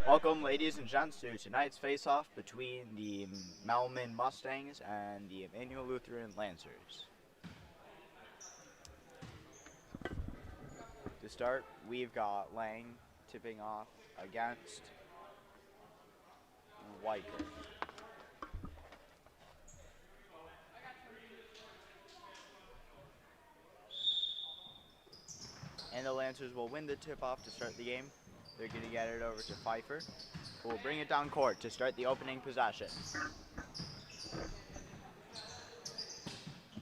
Welcome, ladies and gents, to tonight's face-off between the Mel-Min Mustangs and the Emmanuel Lutheran Lancers. To start, we've got Lang tipping off against Weicker. And the Lancers will win the tip-off to start the game. They're going to get it over to Pfeiffer, who will bring it down court to start the opening possession.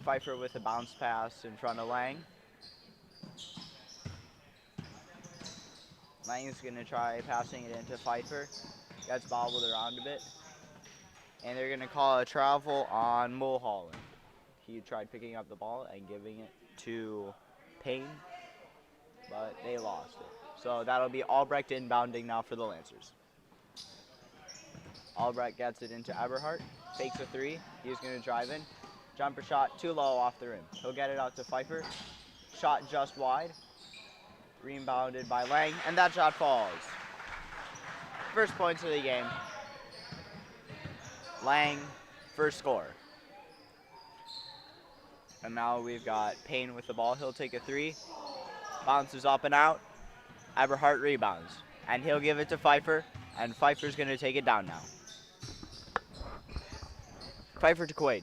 Pfeiffer with a bounce pass in front of Lang. Lang is going to try passing it into Pfeiffer. Gets bobbled around a bit. And they're going to call a travel on Mulholland. He tried picking up the ball and giving it to Payne, but they lost it. So that'll be Albrecht inbounding now for the Lancers. Albrecht gets it into Eberhardt, fakes a three. He's going to drive in. Jumper shot too low off the rim. He'll get it out to Pfeiffer. Shot just wide. Rebounded by Lang, and that shot falls. First points of the game. Lang, first score. And now we've got Payne with the ball. He'll take a three. Bounces up and out. Eberhardt rebounds. And he'll give it to Pfeiffer. And Pfeiffer's going to take it down now. Pfeiffer to Quaid.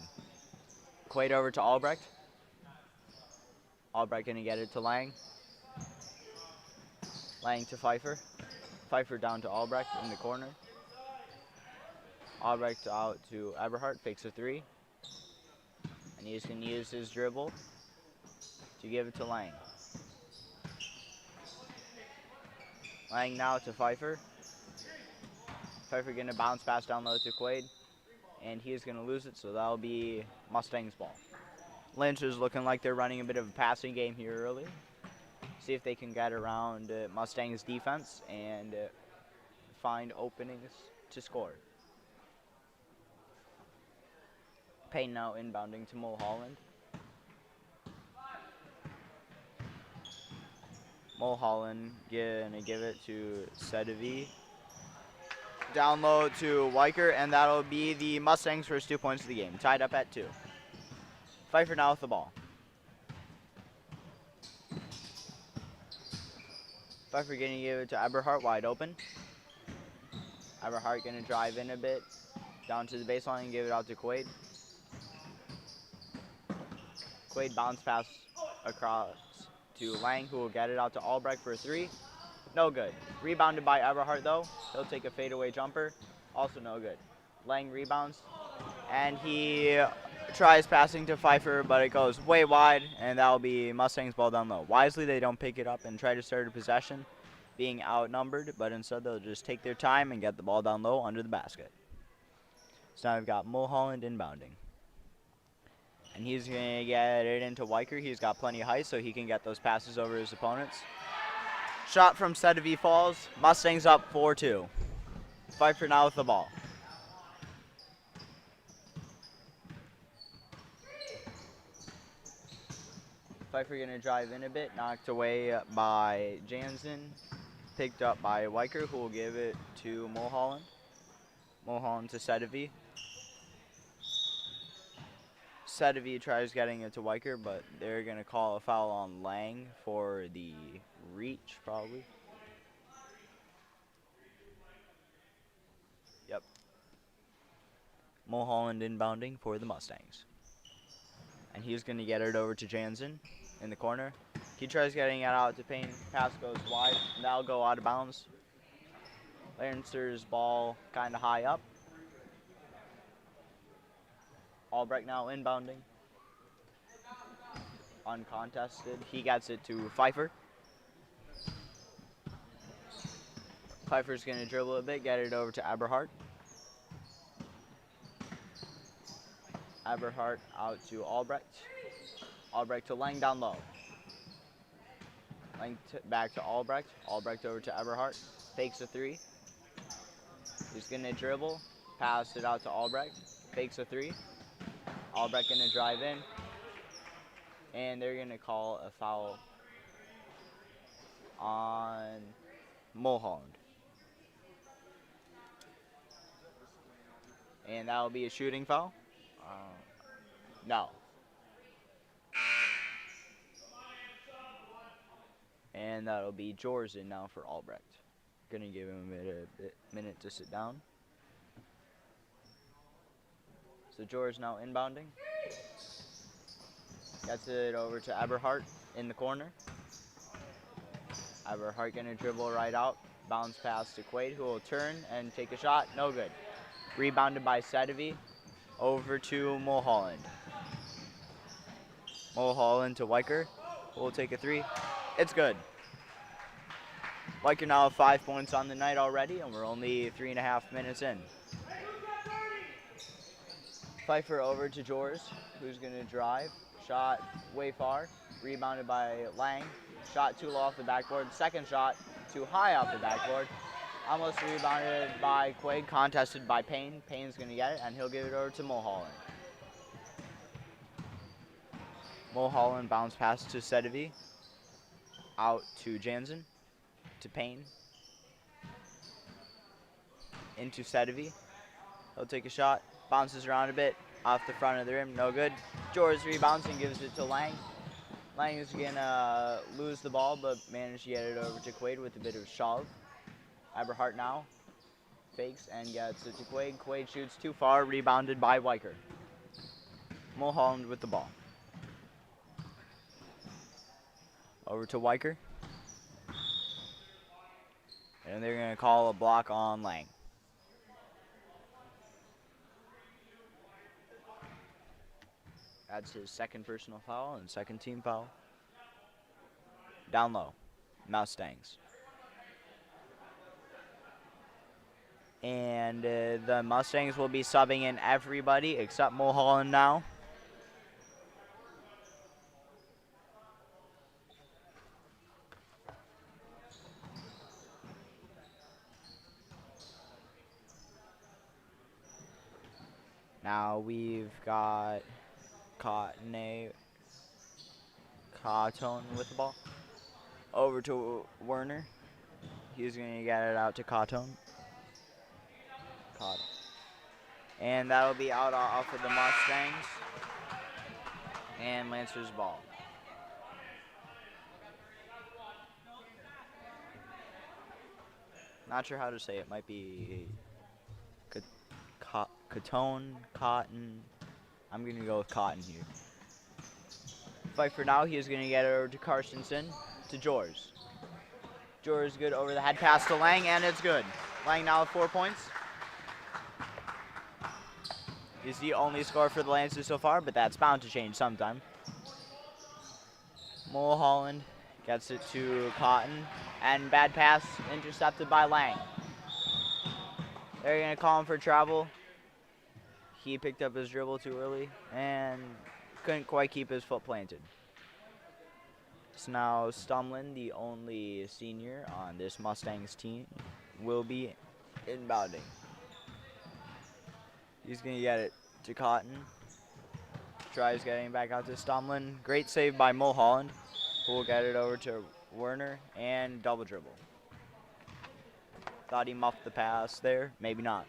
Quaid over to Albrecht. Albrecht going to get it to Lang. Lang to Pfeiffer. Pfeiffer down to Albrecht in the corner. Albrecht out to Eberhardt. Fakes a three. And he's going to use his dribble to give it to Lang. Lang now to Pfeiffer. Pfeiffer going to bounce pass down low to Quaid. And he's going to lose it, so that'll be Mustangs ball. Lancers looking like they're running a bit of a passing game here early. See if they can get around Mustangs defense and find openings to score. Payne now inbounding to Mulholland. Mulholland gonna give it to Sedevi. Down low to Weicker, and that'll be the Mustangs' first 2 points of the game. Tied up at 2. Pfeiffer now with the ball. Pfeiffer gonna give it to Eberhardt wide open. Eberhardt gonna drive in a bit. Down to the baseline and give it out to Quaid. Quaid bounce pass across to Lang, who will get it out to Albrecht for a three. No good. Rebounded by Eberhardt, though. He'll take a fadeaway jumper. Also no good. Lang rebounds, and he tries passing to Pfeiffer, but it goes way wide, and that'll be Mustangs ball down low. Wisely, they don't pick it up and try to start a possession, being outnumbered, but instead they'll just take their time and get the ball down low under the basket. So now we've got Mulholland inbounding. And he's going to get it into Weicker. He's got plenty of height, so he can get those passes over his opponents. Shot from Sedevi falls. Mustangs up 4-2. Pfeiffer now with the ball. Pfeiffer going to drive in a bit. Knocked away by Jansen. Picked up by Weicker, who will give it to Mulholland. Mulholland to Sedevi. Sedevi tries getting it to Weicker, but they're going to call a foul on Lang for the reach, probably. Yep. Mulholland inbounding for the Mustangs. And he's going to get it over to Jansen in the corner. He tries getting it out to Payne. Pass goes wide, and that'll go out of bounds. Lancers ball kind of high up. Albrecht now inbounding. Uncontested. He gets it to Pfeiffer. Pfeiffer's going to dribble a bit, get it over to Eberhardt. Eberhardt out to Albrecht. Albrecht to Lang down low. Lang back to Albrecht. Albrecht over to Eberhardt. Fakes a three. He's going to dribble. Pass it out to Albrecht. Fakes a three. Albrecht going to drive in. And they're going to call a foul on Mulholland. And that'll be a shooting foul. No. And that'll be Jorzen now for Albrecht. Gonna give him a minute to sit down. So Jor's now inbounding. Gets it over to Eberhardt in the corner. Eberhardt gonna dribble right out. Bounce pass to Quaid, who will turn and take a shot. No good. Rebounded by Sedevi. Over to Mulholland. Mulholland to Weicker. Who will take a three. It's good. Weicker now have 5 points on the night already, and we're only 3.5 minutes in. Pfeiffer over to Jors, who's going to drive. Shot way far. Rebounded by Lang. Shot too low off the backboard. Second shot too high off the backboard. Almost rebounded by Quaid, contested by Payne. Payne's going to get it, and he'll give it over to Mulholland. Mulholland bounce pass to Sedevi. Out to Jansen. To Payne. Into Sedevi. He'll take a shot. Bounces around a bit. Off the front of the rim. No good. George rebounds and gives it to Lang. Lang is going to lose the ball, but managed to get it over to Quaid with a bit of shove. Eberhardt now fakes and gets it to Quaid. Quaid shoots too far. Rebounded by Weicker. Mulholland with the ball. Over to Weicker. And they're going to call a block on Lang. That's his second personal foul and second team foul. Down low, Mustangs. And the Mustangs will be subbing in everybody except Mulholland now. Now we've got Cotton with the ball. Over to Werner. He's going to get it out to Cotton. And that'll be out off of the Mustangs. And Lancer's ball. Not sure how to say it. Might be Cotton. I'm going to go with Cotton here. Fight for now. He is going to get it over to Carstensen. To Jors. Jors good over the head pass to Lang, and it's good. Lang now with 4 points. He's the only scorer for the Lancers so far, but that's bound to change sometime. Mulholland gets it to Cotton, and bad pass intercepted by Lang. They're going to call him for travel. He picked up his dribble too early and couldn't quite keep his foot planted. It's now Stumlin, the only senior on this Mustangs team, will be inbounding. He's going to get it to Cotton. Tries getting back out to Stumlin. Great save by Mulholland, who will get it over to Werner and double dribble. Thought he muffed the pass there. Maybe not.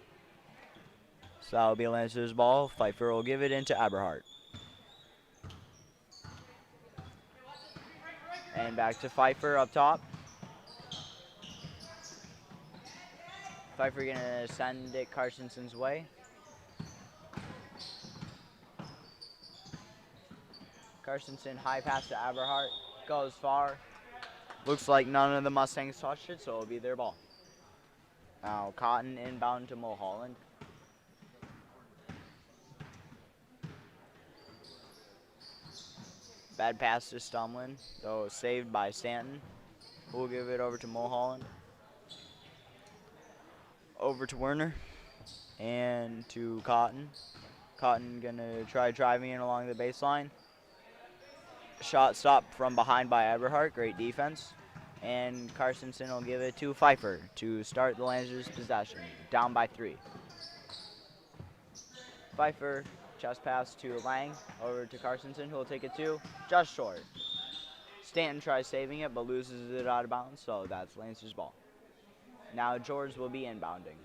So that'll be Lancer's ball. Pfeiffer will give it into Eberhardt. And back to Pfeiffer up top. Pfeiffer gonna send it Carstensen's way. Carstensen high pass to Eberhardt. Goes far. Looks like none of the Mustangs touched it, so it'll be their ball. Now Cotton inbound to Mulholland. Bad pass to Stumlin, though saved by Stanton. We'll give it over to Mulholland. Over to Werner. And to Cotton. Cotton gonna try driving in along the baseline. Shot stopped from behind by Eberhardt. Great defense. And Carstensen will give it to Pfeiffer to start the Lancers' possession. Down by 3. Pfeiffer. Chest pass to Lang, over to Carstensen, who will take it to just short. Stanton tries saving it, but loses it out of bounds, so that's Lancer's ball. Now George will be inbounding.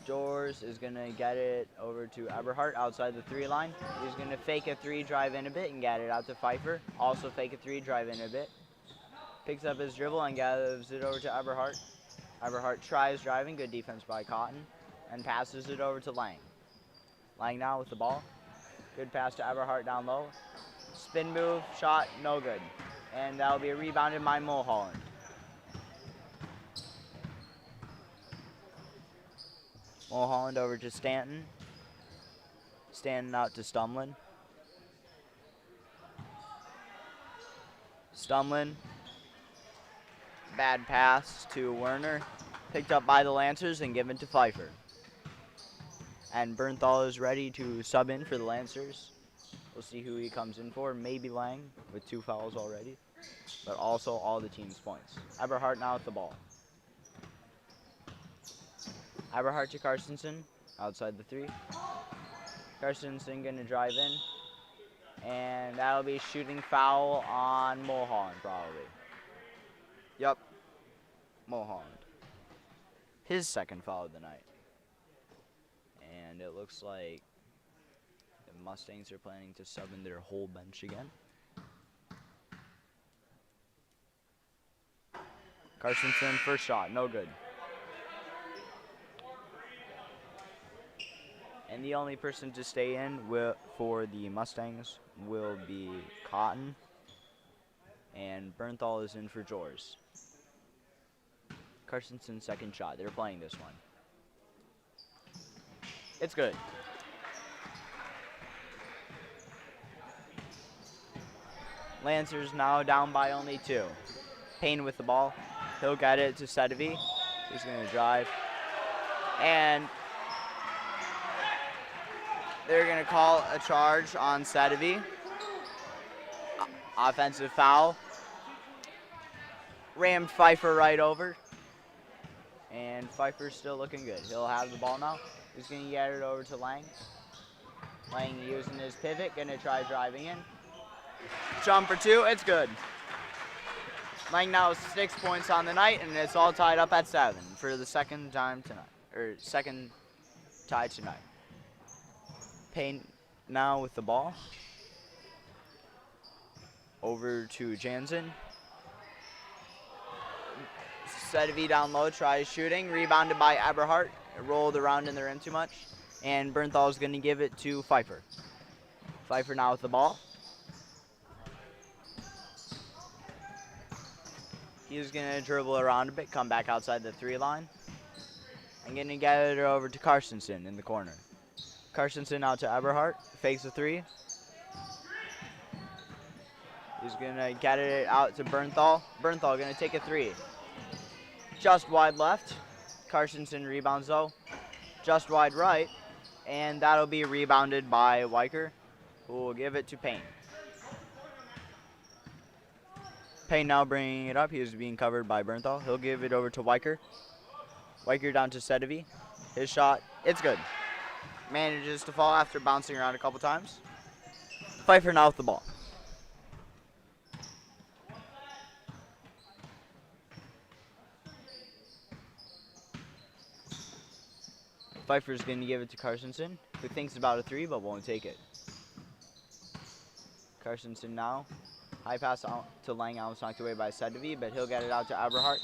Jors is going to get it over to Eberhardt outside the 3 line. He's going to fake a 3, drive in a bit, and get it out to Pfeiffer. Also fake a 3, drive in a bit. Picks up his dribble and gives it over to Eberhardt. Eberhardt tries driving, good defense by Cotton, and passes it over to Lang. Lang now with the ball. Good pass to Eberhardt down low. Spin move, shot, no good. And that'll be rebounded by Mulholland. Mulholland over to Stanton. Stanton out to Stumlin. Stumlin. Bad pass to Werner. Picked up by the Lancers and given to Pfeiffer. And Bernthal is ready to sub in for the Lancers. We'll see who he comes in for. Maybe Lang with 2 fouls already. But also all the team's points. Eberhardt now with the ball. Eberhardt to Carstensen, outside the 3. Carstensen gonna drive in. And that'll be shooting foul on Mulholland, probably. Yep, Mulholland. His second foul of the night. And it looks like the Mustangs are planning to sub in their whole bench again. Carstensen, first shot, no good. And the only person to stay in for the Mustangs will be Cotton. And Bernthal is in for Jors. Carstensen's second shot. They're playing this one. It's good. Lancers now down by only 2. Payne with the ball. He'll get it to Sedevi. He's going to drive. And they're going to call a charge on Sedevi. Offensive foul. Rammed Pfeiffer right over. And Pfeiffer's still looking good. He'll have the ball now. He's going to get it over to Lang. Lang using his pivot. Going to try driving in. Jumper 2. It's good. Lang now has 6 points on the night, and it's all tied up at 7 for the second time tonight. Or second tie tonight. Payne now with the ball. Over to Jansen. Sedevi down low, tries shooting. Rebounded by Eberhardt. It rolled around in the rim too much. And Bernthal is going to give it to Pfeiffer. Pfeiffer now with the ball. He's going to dribble around a bit, come back outside the 3 line. And going to get it over to Carstensen in the corner. Carstensen out to Eberhardt, fakes a 3. He's going to get it out to Bernthal. Bernthal going to take a 3. Just wide left. Carstensen rebounds though. Just wide right. And that'll be rebounded by Weicker, who will give it to Payne. Payne now bringing it up. He is being covered by Bernthal. He'll give it over to Weicker. Weicker down to Sedevi. His shot, it's good. Manages to fall after bouncing around a couple times. Pfeiffer now with the ball. Pfeiffer's going to give it to Carstensen, who thinks about a 3 but won't take it. Carstensen now. High pass out to Lang, almost knocked away by Sedevi, but he'll get it out to Eberhardt.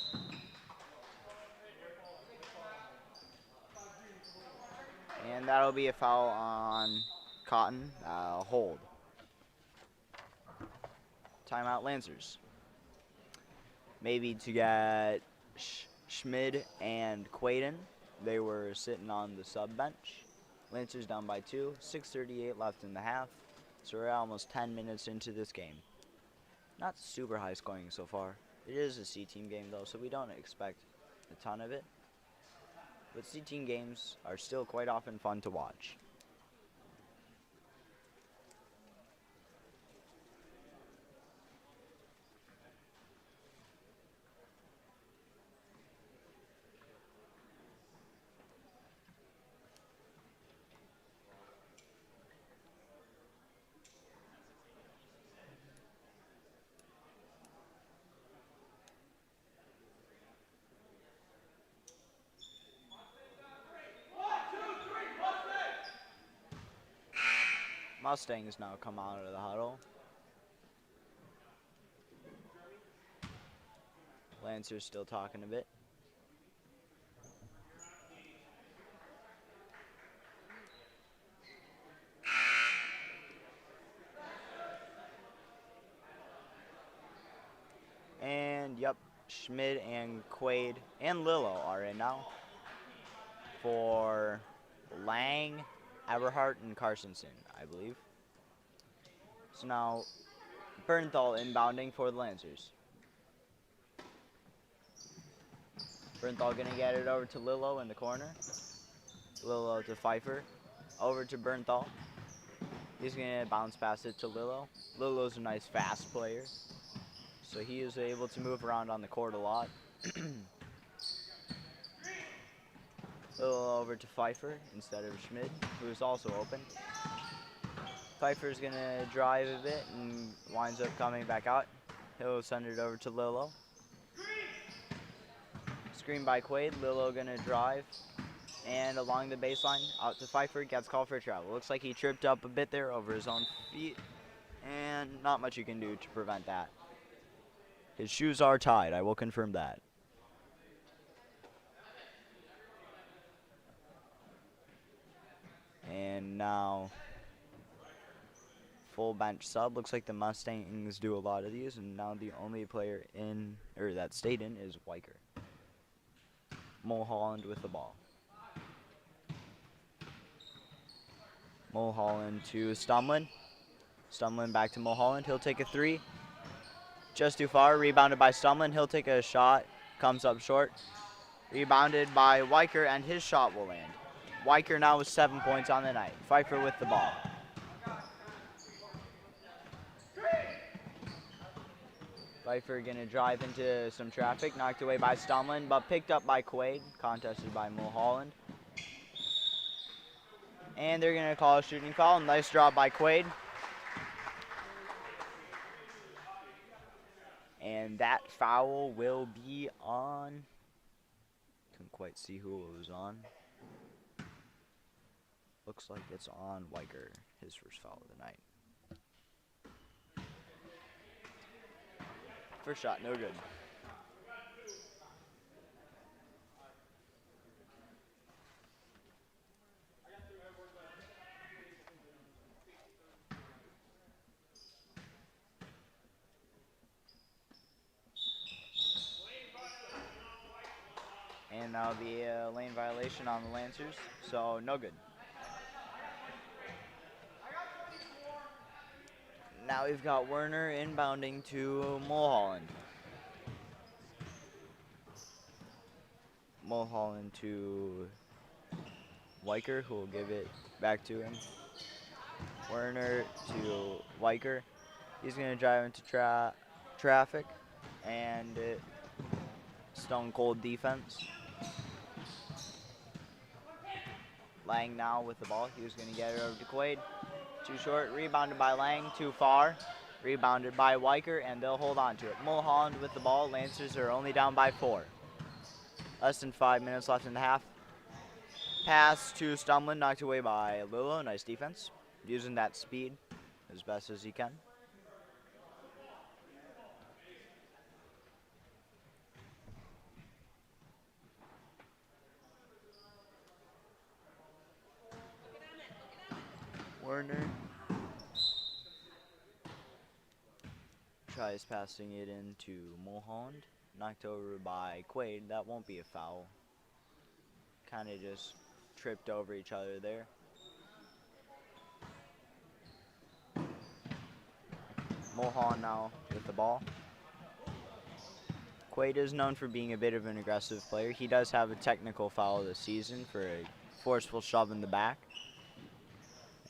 And that'll be a foul on Cotton. Hold. Timeout Lancers. Maybe to get Schmid and Quaden. They were sitting on the sub bench. Lancers down by 2. 6:38 left in the half. So we're almost 10 minutes into this game. Not super high scoring so far. It is a C-team game though, so we don't expect a ton of it. But C-team games are still quite often fun to watch. Mustangs now come out of the huddle. Lancer's still talking a bit. And yep, Schmidt and Quaid and Lillo are in now for Lang, Eberhardt, and Carsonson, I believe. So now Bernthal inbounding for the Lancers. Bernthal gonna get it over to Lillo in the corner. Lillo to Pfeiffer. Over to Bernthal. He's gonna bounce pass it to Lillo. Lillo's a nice fast player, so he is able to move around on the court a lot. Lillo over to Pfeiffer instead of Schmidt, who's also open. Pfeiffer's gonna drive a bit and winds up coming back out. He'll send it over to Lillo. Screen by Quaid. Lillo gonna drive and along the baseline out to Pfeiffer. Gets called for travel. Looks like he tripped up a bit there over his own feet, and not much you can do to prevent that. His shoes are tied. I will confirm that. And now full bench sub. Looks like the Mustangs do a lot of these, and now the only player in or that stayed in is Weicker. Mulholland with the ball. Mulholland to Stumlin. Stumlin back to Mulholland. He'll take a three. Just too far. Rebounded by Stumlin. He'll take a shot. Comes up short. Rebounded by Weicker, and his shot will land. Weicker now with 7 points on the night. Pfeiffer with the ball. Pfeiffer gonna drive into some traffic. Knocked away by Stumlin, but picked up by Quaid. Contested by Mulholland. And they're gonna call a shooting foul. Nice drop by Quaid. And that foul will be on. Couldn't quite see who it was on. Looks like it's on Weicker, his first foul of the night. First shot, no good. And now the lane violation on the Lancers, so no good. Now we've got Werner inbounding to Mulholland. Mulholland to Weicker, who will give it back to him. Werner to Weicker. He's going to drive into traffic and stone cold defense. Lang now with the ball. He was going to get it over to Quaid. Too short. Rebounded by Lang. Too far. Rebounded by Weicker, and they'll hold on to it. Mulholland with the ball. Lancers are only down by 4. Less than 5 minutes left in the half. Pass to Stumlin, knocked away by Lillo. Nice defense. Using that speed as best as he can. Werner tries passing it into Mulholland. Knocked over by Quaid. That won't be a foul. Kind of just tripped over each other there. Mulholland now with the ball. Quaid is known for being a bit of an aggressive player. He does have a technical foul this season for a forceful shove in the back.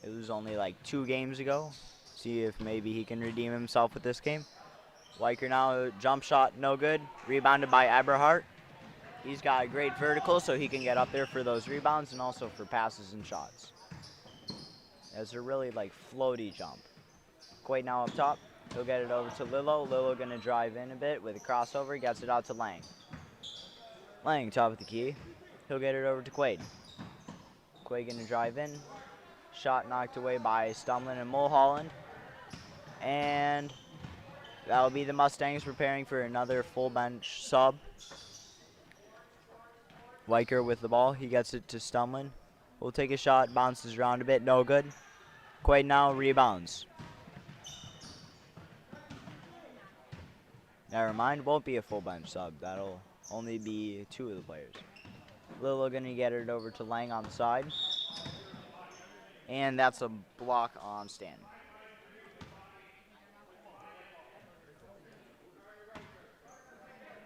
It was only like 2 games ago. See if maybe he can redeem himself with this game. Weicker now, jump shot, no good. Rebounded by Eberhardt. He's got a great vertical, so he can get up there for those rebounds and also for passes and shots. It's a really like floaty jump. Quaid now up top. He'll get it over to Lillo. Lillo gonna drive in a bit with a crossover. Gets it out to Lang. Lang top of the key. He'll get it over to Quaid. Quaid gonna drive in. Shot knocked away by Stumlin and Mulholland. And that'll be the Mustangs preparing for another full bench sub. Weicker with the ball. He gets it to Stumlin. Will take a shot, bounces around a bit, no good. Quaid now rebounds. Never mind, won't be a full bench sub. That'll only be 2 of the players. Lilo gonna get it over to Lang on the side. And that's a block on Stanton.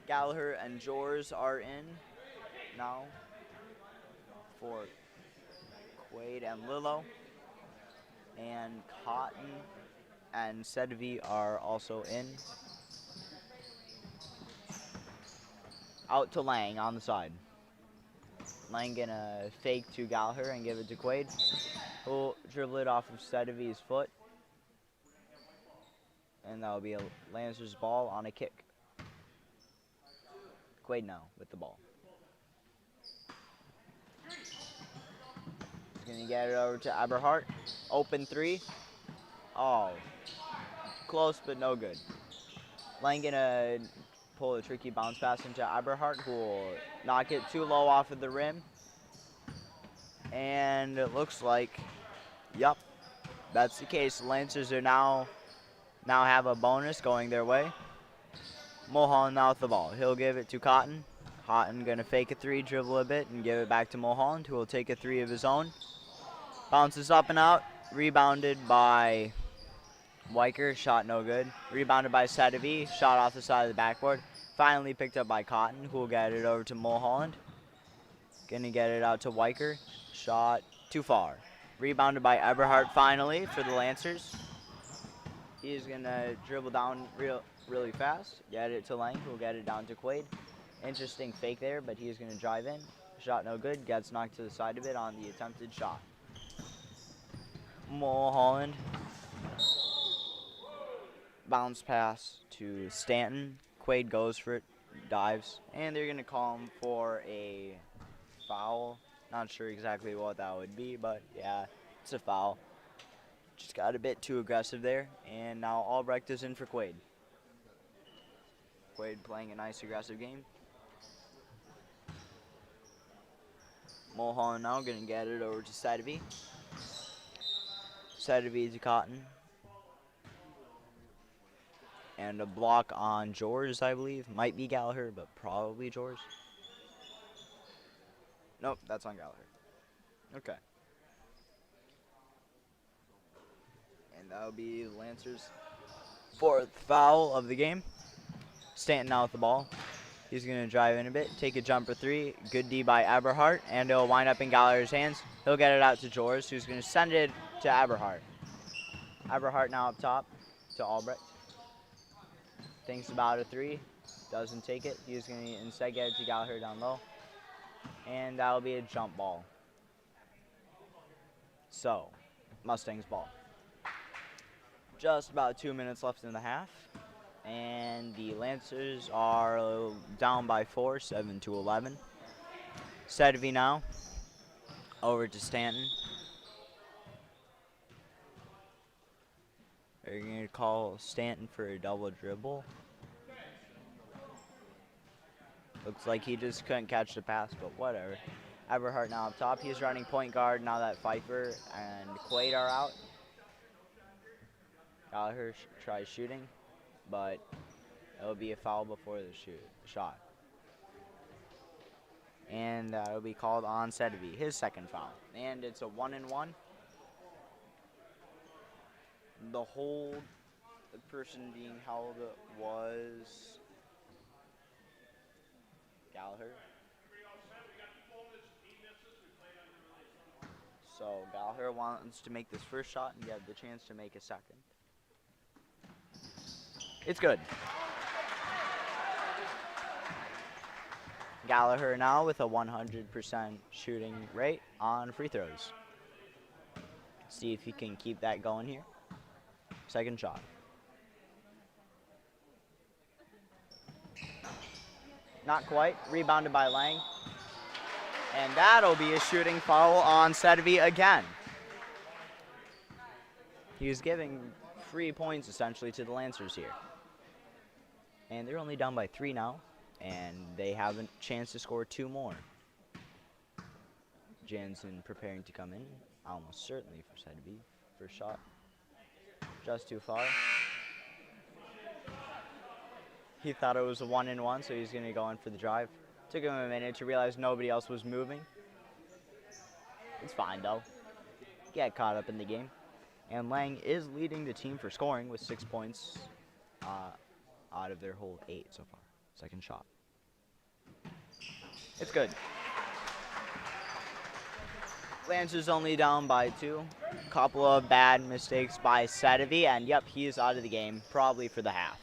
Gallagher and Jors are in now for Quaid and Lilo. And Cotton and Sedvi are also in. Out to Lang on the side. Lang gonna fake to Gallagher and give it to Quaid. Who'll dribble it off of Sedvi's foot. And that'll be a Lancers ball on a kick. Quaid now with the ball. He's gonna get it over to Eberhardt. Open 3. Oh, close but no good. Lang gonna pull a tricky bounce pass into Eberhardt, who will knock it too low off of the rim. And it looks like, yep, that's the case. The Lancers are now have a bonus going their way. Mulholland now with the ball. He'll give it to Cotton. Cotton gonna fake a 3, dribble a bit, and give it back to Mulholland, who will take a 3 of his own. Bounces up and out. Rebounded by Weicker. Shot no good. Rebounded by Sedvi. Shot off the side of the backboard. Finally picked up by Cotton, who will get it over to Mulholland. Gonna get it out to Weicker. Shot too far. Rebounded by Eberhardt finally for the Lancers. He's gonna dribble down really fast. Get it to Lang, who will get it down to Quaid. Interesting fake there, but he's gonna drive in. Shot no good. Gets knocked to the side of it on the attempted shot. Mulholland. Bounce pass to Stanton. Quaid goes for it, dives, and they're gonna call him for a foul. Not sure exactly what that would be, but yeah, it's a foul. Just got a bit too aggressive there, and now Albrecht is in for Quaid. Quaid playing a nice aggressive game. Mulholland now gonna get it over to Sedvi. Sedvi to Cotton. And a block on Jors, I believe. Might be Gallagher, but probably Jors. Nope, that's on Gallagher. Okay. And that'll be the Lancers' 4th foul of the game. Stanton now with the ball. He's going to drive in a bit, take a jumper 3. Good D by Eberhardt, and it'll wind up in Gallagher's hands. He'll get it out to Jors, who's going to send it to Eberhardt. Eberhardt now up top to Albrecht. Thinks about a 3, doesn't take it. He's going to instead get it to Gallagher down low. And that'll be a jump ball. So, Mustangs ball. Just about 2 minutes left in the half. And the Lancers are down by 4, 7-11. Sedvi now. Over to Stanton. They're going to call Stanton for a double dribble. Looks like he just couldn't catch the pass, but whatever. Eberhardt now up top. He's running point guard now that Pfeiffer and Quaid are out. Gallagher tries shooting, but it'll be a foul before the shot. And that'll be called on Sedvi, his 2nd foul. And it's a 1-and-1. The hold, the person being held was Gallagher. So Gallagher wants to make this first shot and get the chance to make a second. It's good. Gallagher now with a 100% shooting rate on free throws. See if he can keep that going here. Second shot. Not quite. Rebounded by Lang. And that'll be a shooting foul on Sedvi again. He's giving free points essentially to the Lancers here. And they're only down by 3 now, and they have a chance to score 2 more. Jansen preparing to come in, almost certainly for side B. First shot, just too far. He thought it was a 1-and-1, so he's going to go in for the drive. Took him a minute to realize nobody else was moving. It's fine, though. Get caught up in the game. And Lang is leading the team for scoring with 6 points out of their whole 8 so far. Second shot. It's good. Lancers only down by 2. Couple of bad mistakes by Sedevi, and yep, he is out of the game, probably for the half.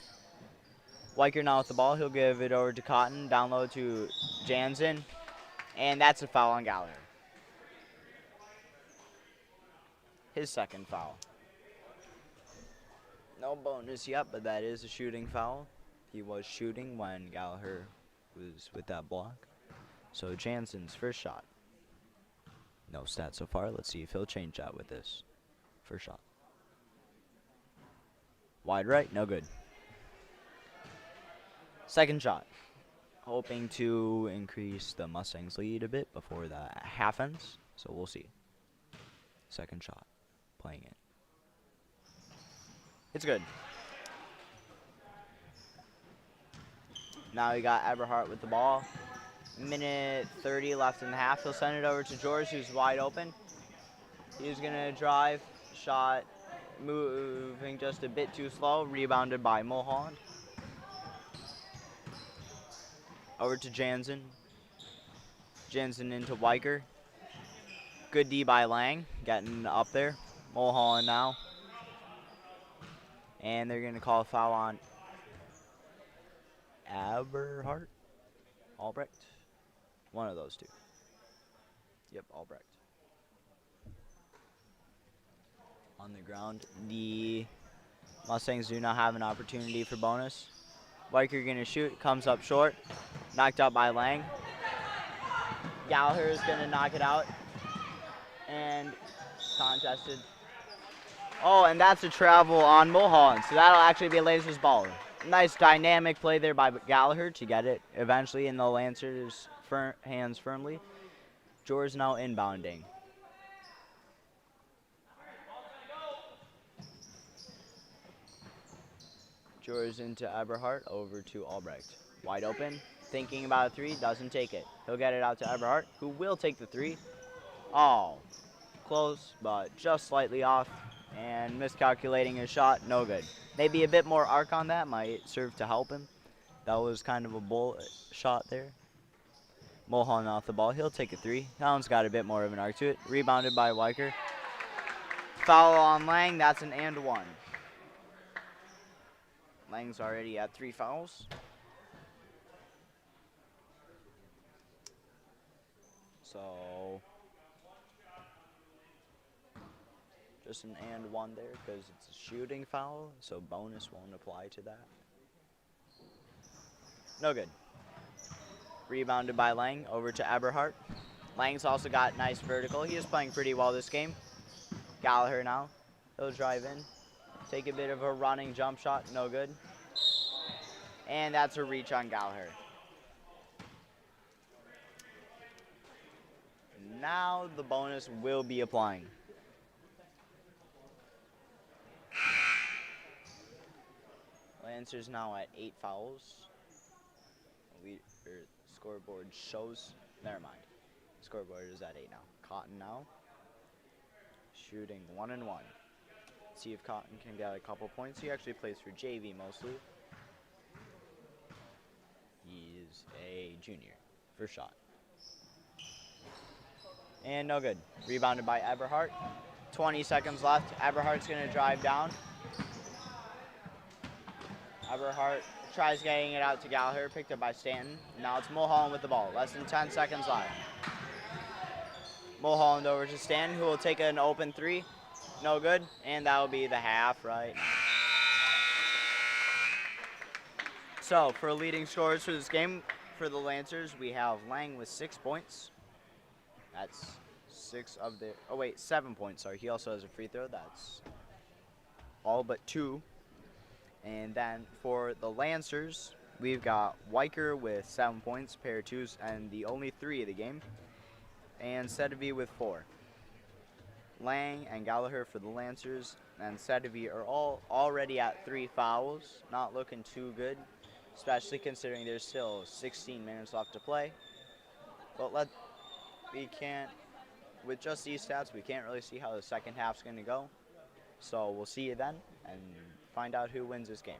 Weicker now with the ball. He'll give it over to Cotton. Down low to Jansen, and that's a foul on Gallagher. His second foul. No bonus yet, but that is a shooting foul. He was shooting when Gallagher was with that block. So Jansen's first shot. No stats so far. Let's see if he'll change that with this. First shot. Wide right, no good. Second shot. Hoping to increase the Mustangs' lead a bit before the half ends. So we'll see. Second shot. Playing it. It's good. Now we got Eberhardt with the ball. Minute 30 left in the half. He'll send it over to George, who's wide open. He's going to drive. Shot moving just a bit too slow. Rebounded by Mulholland. Over to Jansen. Jansen into Weicker. Good D by Lang. Getting up there. Mulholland now. And they're going to call a foul on Eberhardt. Albrecht. One of those two. Yep, Albrecht. On the ground. The Mustangs do not have an opportunity for bonus. Weicker going to shoot. Comes up short. Knocked out by Lang. Gallagher is going to knock it out. And contested. Oh, and that's a travel on Mulholland. So that'll actually be a Lancers ball. Nice dynamic play there by Gallagher to get it eventually in the Lancers' hands firmly. George now inbounding. George into Eberhardt, over to Albrecht. Wide open, thinking about a 3, doesn't take it. He'll get it out to Eberhardt, who will take the 3. Oh, close, but just slightly off. And miscalculating his shot, no good. Maybe a bit more arc on that might serve to help him. That was kind of a bullet shot there. Mulholland off the ball. He'll take a 3. That one's got a bit more of an arc to it. Rebounded by Weicker. Foul on Lang. That's an and 1. Lang's already at 3 fouls. So just an and 1 there because it's a shooting foul, so bonus won't apply to that. No good. Rebounded by Lang, over to Eberhardt. Lang's also got nice vertical. He is playing pretty well this game. Gallagher now. He'll drive in. Take a bit of a running jump shot, no good. And that's a reach on Gallagher. Now the bonus will be applying. Lancers now at 8 fouls. Scoreboard shows, never mind. Scoreboard is at 8 now. Cotton now. Shooting 1 and 1. See if Cotton can get a couple points. He actually plays for JV mostly. He's a junior. First shot. And no good. Rebounded by Eberhardt. 20 seconds left. Eberhardt's going to drive down. Eberhardt tries getting it out to Gallagher, picked up by Stanton. Now it's Mulholland with the ball. Less than 10 seconds left. Mulholland over to Stanton, who will take an open 3. No good. And that will be the half, right? So, for leading scorers for this game, for the Lancers, we have Lang with 6 points. That's 7 points, sorry. He also has a free throw. That's all but 2. And then for the Lancers, we've got Weicker with 7 points, pair of 2s, and the only 3 of the game, and Sedevy with 4. Lang and Gallagher for the Lancers and Sedevy are all already at 3 fouls, not looking too good, especially considering there's still 16 minutes left to play. But we can't, with just these stats, we can't really see how the second half's going to go. So we'll see you then and find out who wins this game.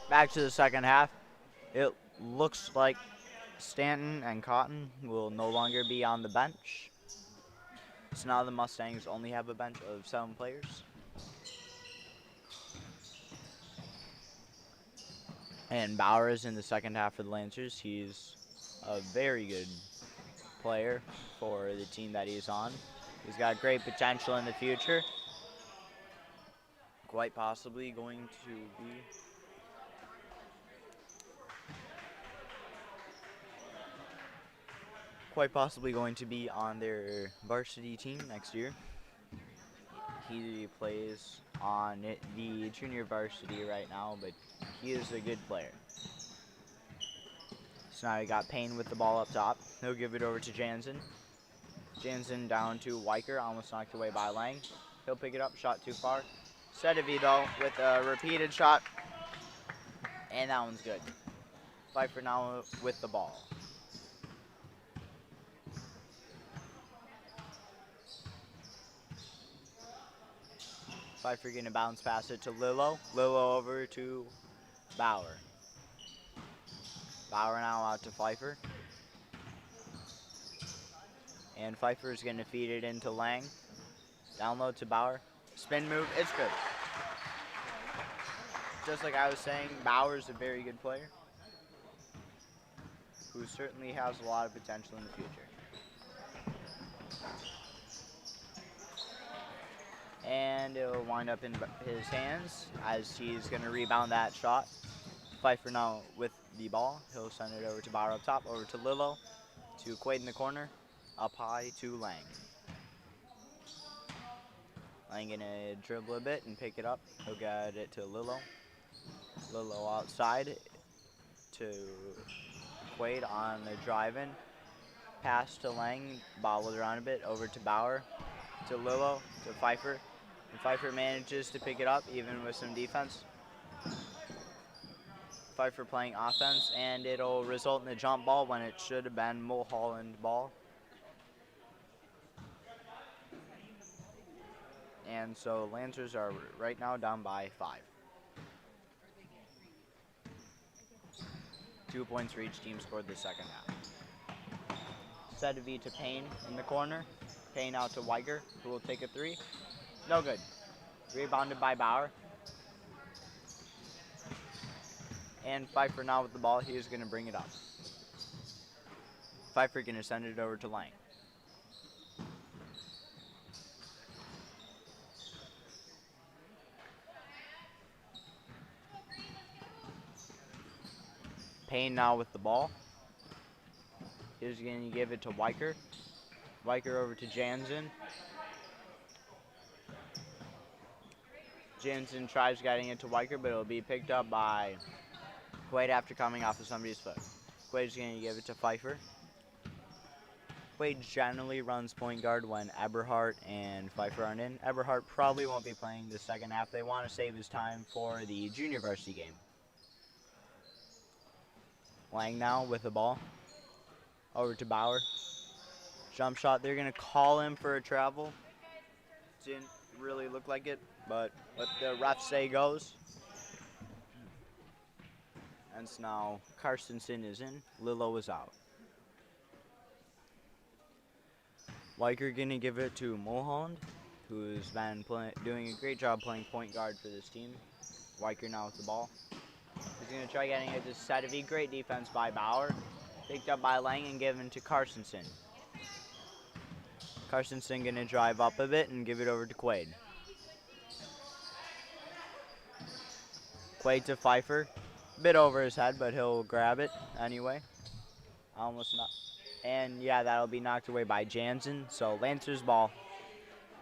Back to the second half. It looks like Stanton and Cotton will no longer be on the bench. So now the Mustangs only have a bench of 7 players. And Bauer is in the second half for the Lancers. He's a very good player for the team that he's on. He's got great potential in the future. Quite possibly going to be on their varsity team next year. He plays on the junior varsity right now, but he is a good player. So now we got Payne with the ball up top. He'll give it over to Jansen. Jansen down to Weicker, almost knocked away by Lang. He'll pick it up, shot too far. Sedevy though with a repeated shot, and that one's good. Pfeiffer now with the ball. Pfeiffer gonna bounce pass it to Lillo. Lillo over to Bauer. Bauer now out to Pfeiffer. And Pfeiffer is gonna feed it into Lang. Down low to Bauer. Spin move, it's good. Just like I was saying, Bauer's a very good player who certainly has a lot of potential in the future. And it'll wind up in his hands as he's going to rebound that shot. Pfeiffer now with the ball. He'll send it over to Bauer up top, over to Lillo, to Quaid in the corner, up high to Lang. Lang going to dribble a bit and pick it up. He'll get it to Lillo. Lillo outside to Quaid on the drive-in. Pass to Lang, bobbled around a bit, over to Bauer, to Lillo, to Pfeiffer. And Pfeiffer manages to pick it up, even with some defense. Pfeiffer playing offense, and it'll result in a jump ball when it should have been Mulholland ball. And so Lancers are right now down by 5. 2 points for each team scored the second half. Sedevy to Payne in the corner. Payne out to Weiger, who will take a 3. No good. Rebounded by Bauer. And Pfeiffer now with the ball. He is going to bring it up. Pfeiffer going to send it over to Lang. Payne now with the ball. He's going to give it to Weicker. Weicker over to Jansen. Jansen tries getting it to Weicker, but it'll be picked up by Quaid after coming off of somebody's foot. Quaid's going to give it to Pfeiffer. Quaid generally runs point guard when Eberhardt and Pfeiffer aren't in. Eberhardt probably won't be playing the second half. They want to save his time for the junior varsity game. Lang now with the ball. Over to Bauer. Jump shot. They're going to call him for a travel. Didn't really look like it, but what the refs say goes. And so now Carstensen is in. Lillo is out. Weicker going to give it to Mulholland, who's been doing a great job playing point guard for this team. Weicker now with the ball. He's going to try getting it to Sedevy. Great defense by Bauer. Picked up by Lang and given to Carstensen. Carstensen going to drive up a bit and give it over to Quaid. Quaid to Pfeiffer. Bit over his head, but he'll grab it anyway. Almost not. And yeah, that'll be knocked away by Jansen. So Lancers ball.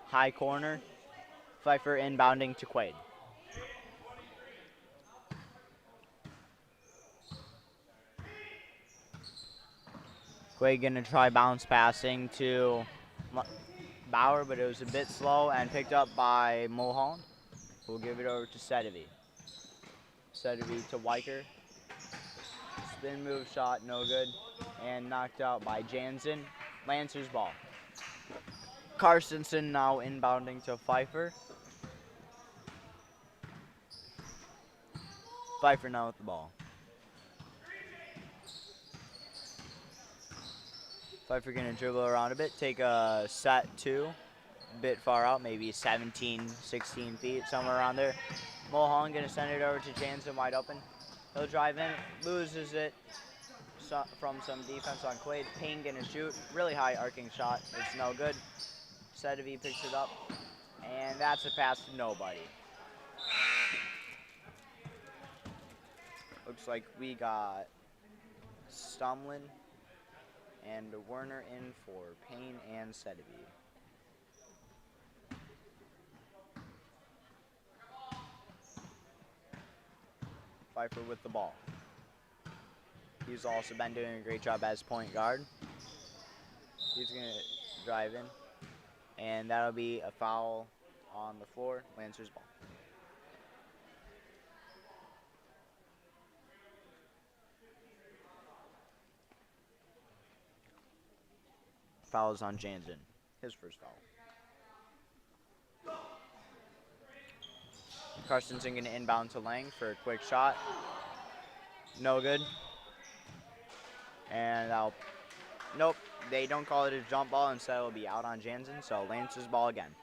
High corner. Pfeiffer inbounding to Quaid. Quaid gonna try bounce passing to Bauer, but it was a bit slow and picked up by Mulholland. We'll give it over to Sedevy. Sedevy to Weicker. Spin move shot, no good. And knocked out by Jansen. Lancers ball. Carstensen now inbounding to Pfeiffer. Pfeiffer now with the ball. Pfeiffer gonna dribble around a bit, take a set two, a bit far out, maybe 17, 16 feet, somewhere around there. Mulholland gonna send it over to Jansen wide open. He'll drive in, loses it from some defense on Quaid. Payne gonna shoot, really high arcing shot, it's no good. Sedavi picks it up, and that's a pass to nobody. Looks like we got Stumlin and Werner in for Payne and Sedavi. Pfeiffer with the ball. He's also been doing a great job as point guard. He's going to drive in, and that'll be a foul on the floor. Lancer's ball. Foul is on Jansen, his first foul. Carstensen going to inbound to Lang for a quick shot. No good. And nope, they don't call it a jump ball. Instead, it'll be out on Jansen. So Lance's ball again.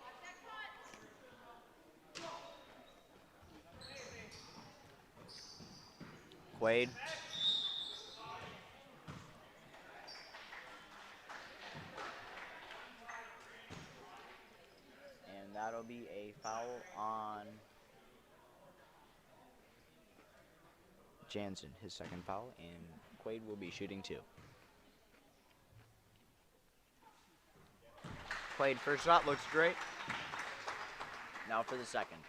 Quaid. And that'll be a foul on Jansen, his second foul, and Quaid will be shooting two. Quaid first shot, looks great. Now for the second.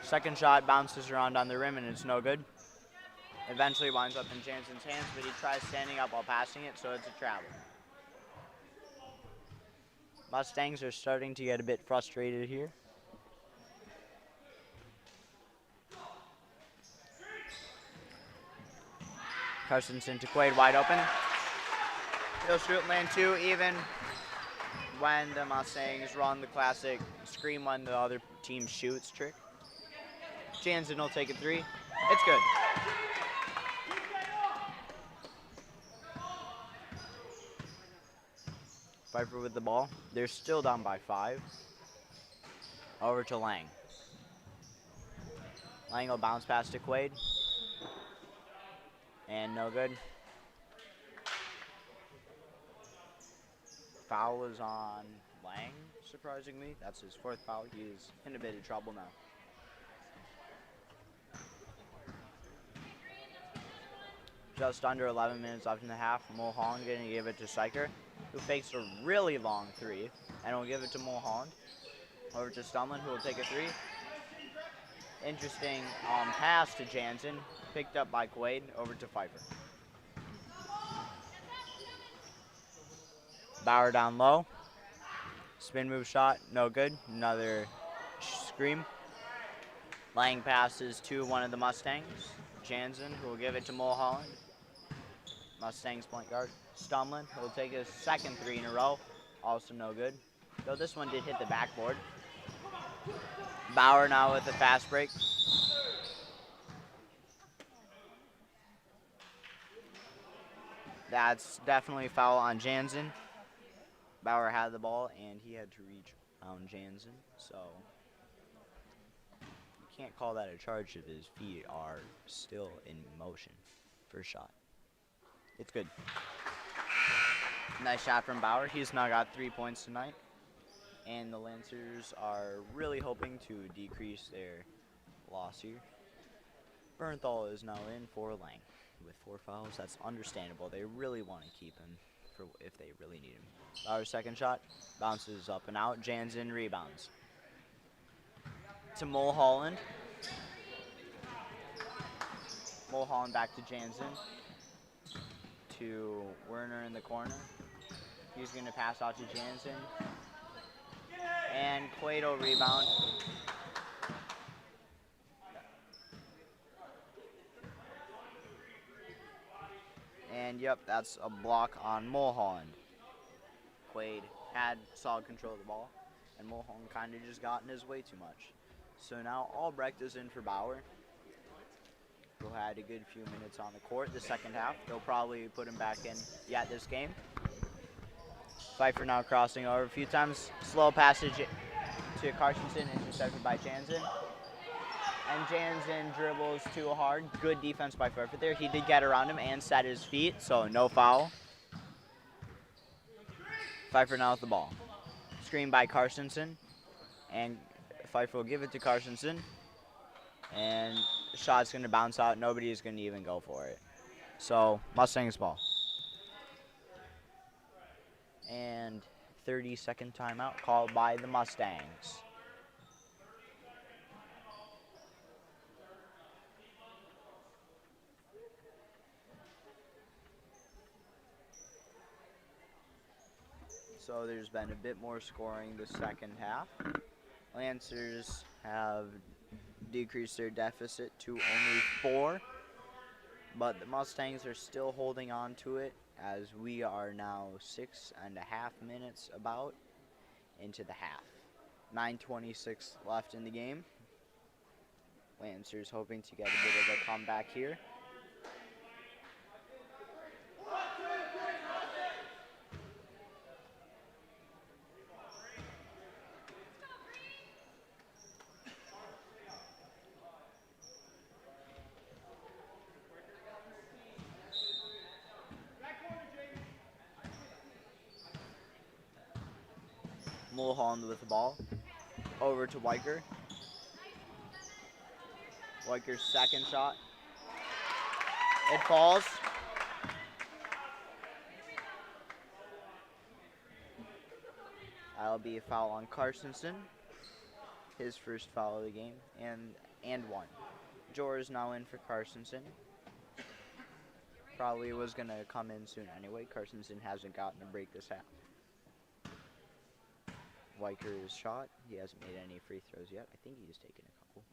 Second shot bounces around on the rim and it's no good. Eventually winds up in Jansen's hands, but he tries standing up while passing it, so it's a travel. Mustangs are starting to get a bit frustrated here. Carstensen to Quaid wide open. He'll shoot lane two even when the Mustangs run the classic scream when the other team shoots trick. Jansen will take a three. It's good. Pfeiffer with the ball. They're still down by 5. Over to Lang. Lang will bounce pass to Quaid. And no good. Foul is on Lang, surprisingly. That's his 4th foul. He is in a bit of trouble now. Just under 11 minutes left in the half. Mulholland going to give it to Syker, who fakes a really long 3, and will give it to Mulholland. Over to Stumlin, who will take a 3. Interesting pass to Jansen, picked up by Quaid, over to Pfeiffer. Bauer down low. Spin move shot, no good. Another scream. Lang passes to one of the Mustangs. Jansen, who will give it to Mulholland. Mustangs point guard. Stumlin will take his second 3 in a row. Also no good. Though this one did hit the backboard. Bauer now with a fast break. That's definitely a foul on Jansen. Bauer had the ball and he had to reach around Jansen, so you can't call that a charge if his feet are still in motion. First shot. It's good. Nice shot from Bauer. He's now got 3 points tonight. And the Lancers are really hoping to decrease their loss here. Bernthal is now in for Lang with 4 fouls. That's understandable. They really want to keep him for if they really need him. Bauer's second shot bounces up and out. Jansen rebounds. To Mulholland. Mulholland back to Jansen. To Werner in the corner. He's going to pass out to Jansen. And Quaid will rebound. And yep, that's a block on Mulholland. Quaid had solid control of the ball, and Mulholland kind of just got in his way too much. So now Albrecht is in for Bauer, who had a good few minutes on the court the second half. They'll probably put him back in yet this game. Pfeiffer now crossing over a few times. Slow passage to Carstensen, intercepted by Jansen. And Jansen dribbles too hard. Good defense by Pfeiffer there. He did get around him and set his feet, so no foul. Pfeiffer now with the ball. Screen by Carstensen. And Pfeiffer will give it to Carstensen. And the shot's going to bounce out. Nobody is going to even go for it. So, Mustangs ball. And 30-second timeout called by the Mustangs. So there's been a bit more scoring the second half. Lancers have decreased their deficit to only 4, but the Mustangs are still holding on to it as we are now 6.5 minutes about into the half. 9:26 left in the game. Lancers hoping to get a bit of a comeback here. Mulholland with the ball. Over to Weicker. Weicker's second shot. It falls. That'll be a foul on Carstensen. His first foul of the game, and one. Jor is now in for Carstensen. Probably was going to come in soon anyway. Carstensen hasn't gotten a break this half. Weicher's shot. He hasn't made any free throws yet. I think he's taken a couple.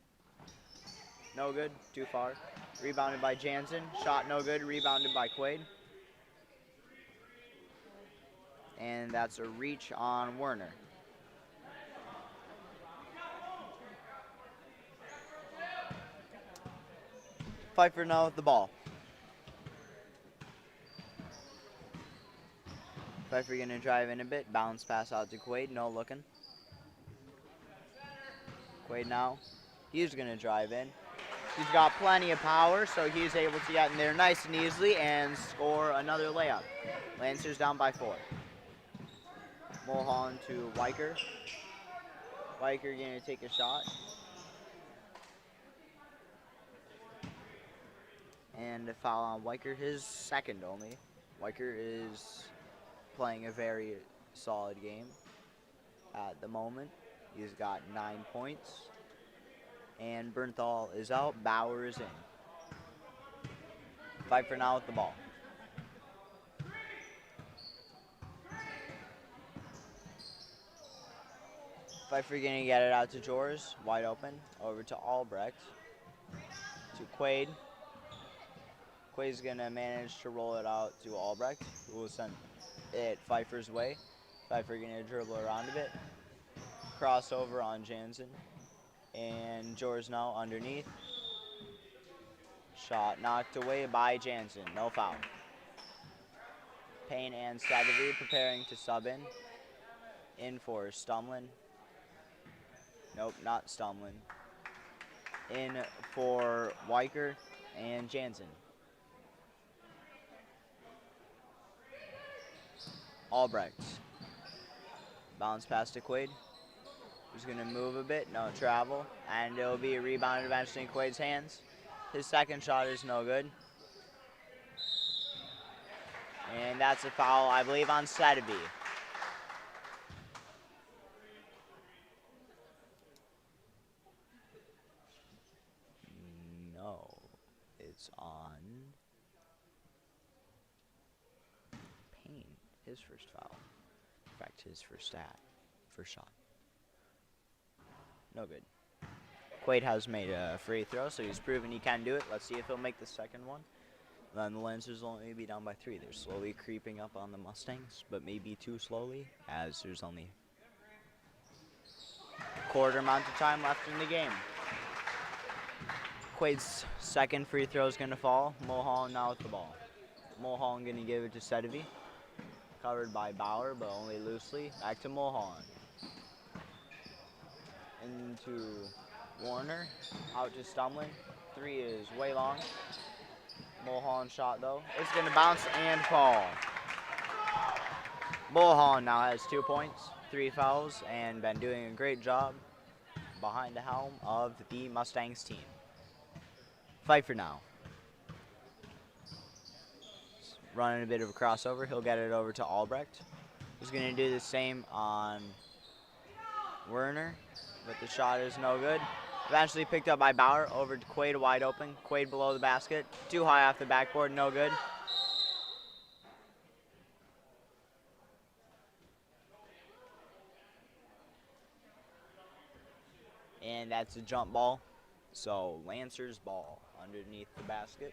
No good. Too far. Rebounded by Jansen. Shot no good. Rebounded by Quaid. And that's a reach on Werner. Pfeiffer now with the ball. Pfeiffer going to drive in a bit. Bounce pass out to Quaid. No looking. Quaid now. He's going to drive in. He's got plenty of power, so he's able to get in there nice and easily and score another layup. Lancers down by 4. Mulholland to Weicker. Weicker going to take a shot. And a foul on Weicker, his second only. Weicker is playing a very solid game at the moment. He's got 9 points. And Bernthal is out. Bauer is in. Pfeiffer now with the ball. Pfeiffer going to get it out to Jors. Wide open. Over to Albrecht. To Quaid. Quaid's going to manage to roll it out to Albrecht, who will send it Pfeiffer's way. Pfeiffer going to dribble around a bit. Crossover on Jansen. And Jors now underneath. Shot knocked away by Jansen. No foul. Payne and Sadovy preparing to sub in. In for Stumlin. Nope, not Stumlin. In for Weicker and Jansen. Albrecht. Bounce pass to Quaid. Who's going to move a bit. No travel. And it'll be a rebound eventually in Quaid's hands. His second shot is no good. And that's a foul, I believe, on Sadovy. No. It's on Payne. His first foul. In fact, his first shot. No good. Quaid has made a free throw, so he's proven he can do it. Let's see if he'll make the second one. Then the Lancers will only be down by 3. They're slowly creeping up on the Mustangs, but maybe too slowly, as there's only quarter amount of time left in the game. Quaid's second free throw is going to fall. Mulholland now with the ball. Mulholland going to give it to Sedevi. Covered by Bauer, but only loosely. Back to Mulholland. Into Warner. Out to Stumlin. 3 is way long. Mulholland shot, though. It's going to bounce and fall. Mulholland now has 2 points, 3 fouls, and been doing a great job behind the helm of the Mustangs team. Pfeiffer now. Running a bit of a crossover. He'll get it over to Albrecht. He's going to do the same on Werner, but the shot is no good. Eventually picked up by Bauer. Over to Quaid, wide open. Quaid below the basket. Too high off the backboard, no good. And that's a jump ball. So Lancers ball underneath the basket.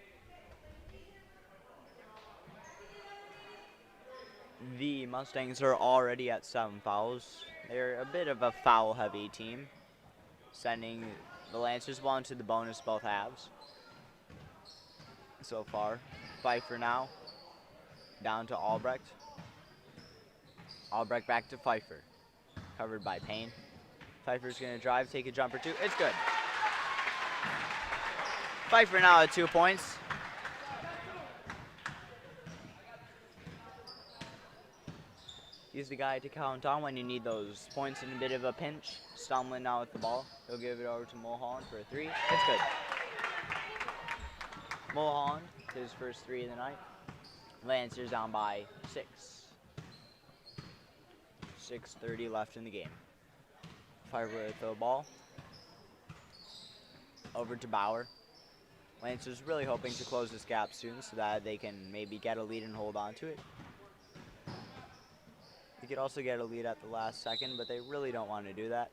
The Mustangs are already at 7 fouls. They're a bit of a foul-heavy team, sending the Lancers ball into the bonus both halves. So far, Pfeiffer now, down to Albrecht. Albrecht back to Pfeiffer, covered by Payne. Pfeiffer's going to drive, take a jumper two. It's good. Pfeiffer now at 2 points. He's the guy to count on when you need those points in a bit of a pinch. Stumlin now with the ball. He'll give it over to Mulholland for a 3. It's good. Mulholland, his first 3 of the night. Lancers down by 6. 6:30 left in the game. Pfeiffer with the ball. Over to Bauer. Lancers really hoping to close this gap soon so that they can maybe get a lead and hold on to it. They could also get a lead at the last second, but they really don't want to do that.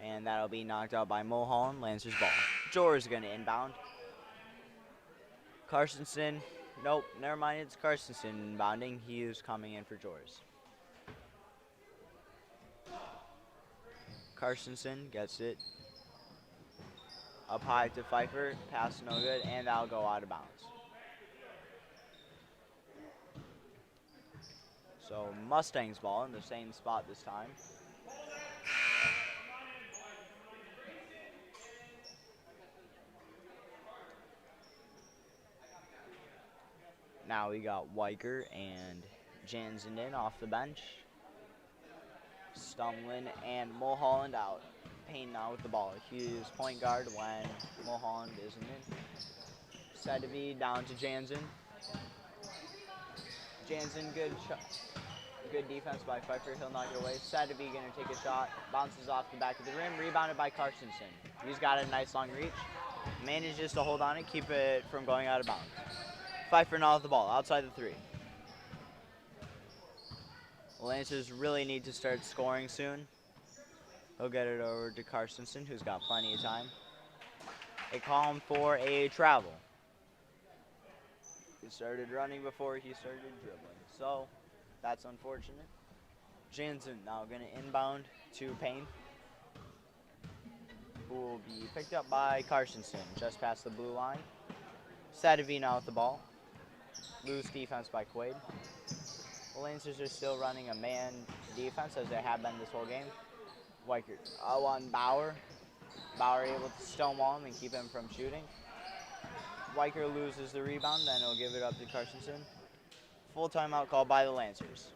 And that'll be knocked out by Mulholland. Lancers ball. Jor is going to inbound. Carstensen. Nope, never mind. It's Carstensen inbounding. He is coming in for Jors. Carstensen gets it up high to Pfeiffer. Pass no good, and that'll go out of bounds. So Mustangs ball in the same spot this time. Now we got Weicker and Jansen in off the bench. Stumlin and Mulholland out. Payne now with the ball. He's point guard when Mulholland isn't in. Sedevi down to Jansen. Jansen, good defense by Pfeiffer. He'll knock it away. Sedevi going to take a shot. Bounces off the back of the rim. Rebounded by Carstensen. He's got a nice long reach. Manages to hold on it, keep it from going out of bounds. Pfeiffer now with the ball, outside the 3. The Lancers really need to start scoring soon. He'll get it over to Carstensen, who's got plenty of time. They call him for a travel. He started running before he started dribbling, so that's unfortunate. Jansen now going to inbound to Payne, who will be picked up by Carstensen just past the blue line. Sedevi now with the ball. Loose defense by Quaid. The Lancers are still running a man defense as they have been this whole game. Weicker on Bauer. Bauer able to stonewall him and keep him from shooting. Weicker loses the rebound, then he'll give it up to Carstensen. Full timeout called by the Lancers.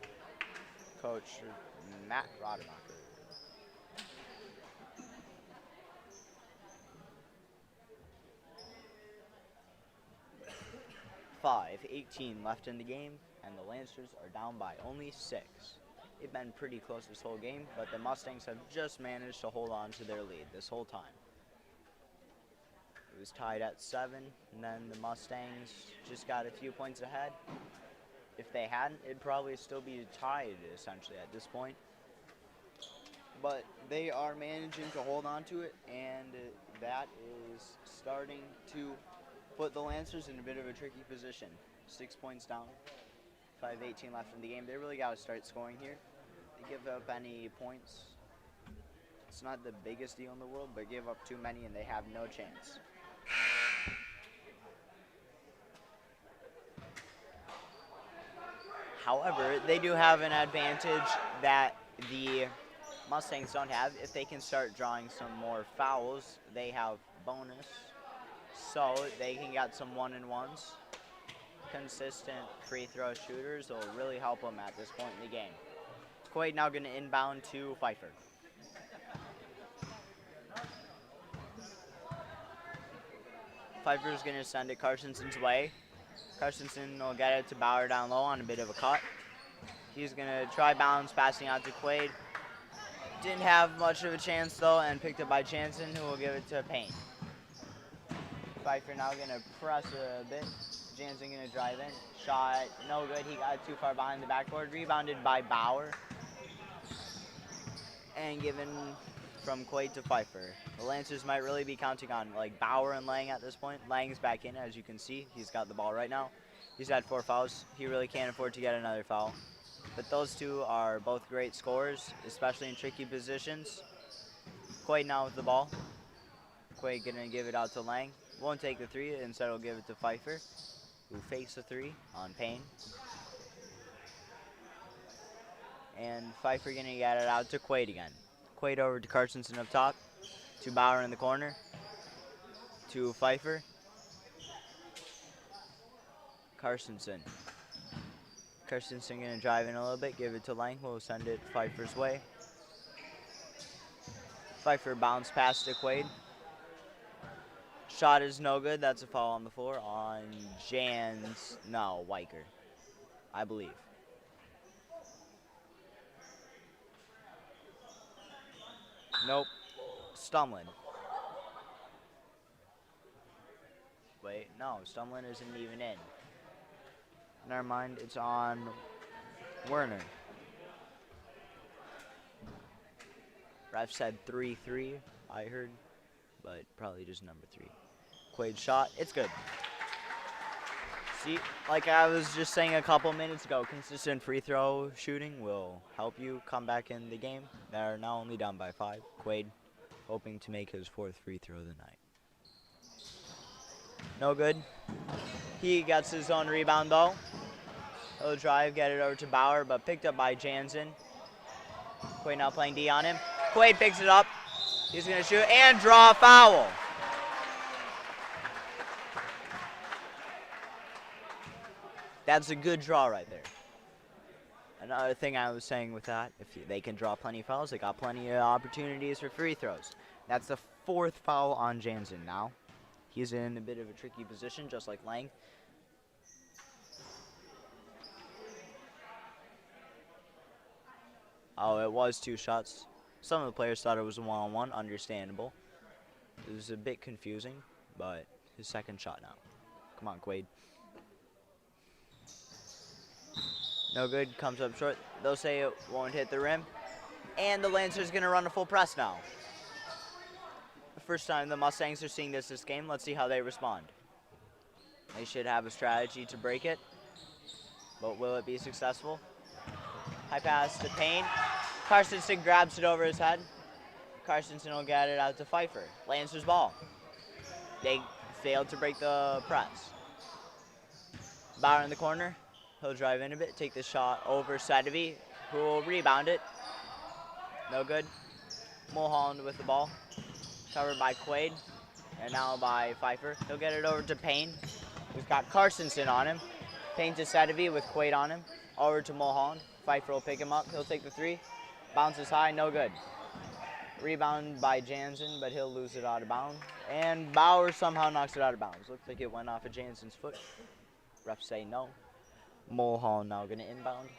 Coach Matt Rodemacher. 5:18 left in the game, and the Lancers are down by only 6. They've been pretty close this whole game, but the Mustangs have just managed to hold on to their lead this whole time. It was tied at 7, and then the Mustangs just got a few points ahead. If they hadn't, it'd probably still be tied, essentially, at this point. But they are managing to hold on to it, and that is starting to put the Lancers in a bit of a tricky position. 6 points down, 5:18 left in the game. They really got to start scoring here. They give up any points. It's not the biggest deal in the world, but give up too many and they have no chance. However, they do have an advantage that the Mustangs don't have. If they can start drawing some more fouls, they have bonus. So they can get some 1-and-1s. Consistent free throw shooters will really help them at this point in the game. Quaid now going to inbound to Pfeiffer. Pfeiffer's going to send it Carsonson's way. Carsonson will get it to Bauer down low on a bit of a cut. He's going to try bounce, passing out to Quaid. Didn't have much of a chance, though, and picked up by Jansen, who will give it to Payne. Pfeiffer now going to press a bit. Jansen going to drive in. Shot, no good. He got too far behind the backboard. Rebounded by Bauer. And given from Quaid to Pfeiffer. The Lancers might really be counting on like Bauer and Lang at this point. Lang's back in, as you can see. He's got the ball right now. He's had 4 fouls. He really can't afford to get another foul. But those two are both great scorers, especially in tricky positions. Quaid now with the ball. Quaid gonna give it out to Lang. Won't take the 3, instead he'll give it to Pfeiffer, who fakes the 3 on Payne. And Pfeiffer gonna get it out to Quaid again. Quaid over to Carsonson up top, to Bauer in the corner, to Pfeiffer. Carsonson gonna drive in a little bit, give it to Lang, who will send it Pfeiffer's way. Pfeiffer bounce pass to Quaid. Shot is no good. That's a foul on the floor on Weicker, I believe. Nope. Stumlin. Wait, no, Stumlin isn't even in. Never mind, it's on Werner. Ref said 3-3, I heard, but probably just number 3. Quaid shot, it's good. See, like I was just saying a couple minutes ago, consistent free throw shooting will help you come back in the game. They're now only down by 5. Quaid hoping to make his 4th free throw of the night. No good. He gets his own rebound though. He'll drive, get it over to Bauer, but picked up by Jansen. Quaid now playing D on him. Quaid picks it up. He's going to shoot and draw a foul. That's a good draw right there. Another thing I was saying with that, if they can draw plenty of fouls, they got plenty of opportunities for free throws. That's the 4th foul on Jansen now. He's in a bit of a tricky position, just like Lang. Oh, it was 2 shots. Some of the players thought it was a 1-on-1, understandable. It was a bit confusing, but his 2nd shot now. Come on, Quaid. No good, comes up short. They'll say it won't hit the rim. And the Lancers gonna run a full press now. The first time the Mustangs are seeing this game. Let's see how they respond. They should have a strategy to break it, but will it be successful? High pass to Payne. Carsonson grabs it over his head. Carsonson will get it out to Pfeiffer. Lancers ball. They failed to break the press. Bauer in the corner. He'll drive in a bit, take the shot over Sadovy, who will rebound it. No good. Mulholland with the ball. Covered by Quaid, and now by Pfeiffer. He'll get it over to Payne, who's got Carsonson on him. Payne to Sadovy with Quaid on him. Over to Mulholland. Pfeiffer will pick him up. He'll take the 3. Bounces high, no good. Rebound by Jansen, but he'll lose it out of bounds. And Bauer somehow knocks it out of bounds. Looks like it went off of Jansen's foot. Refs say no. Mulholland now going to inbound.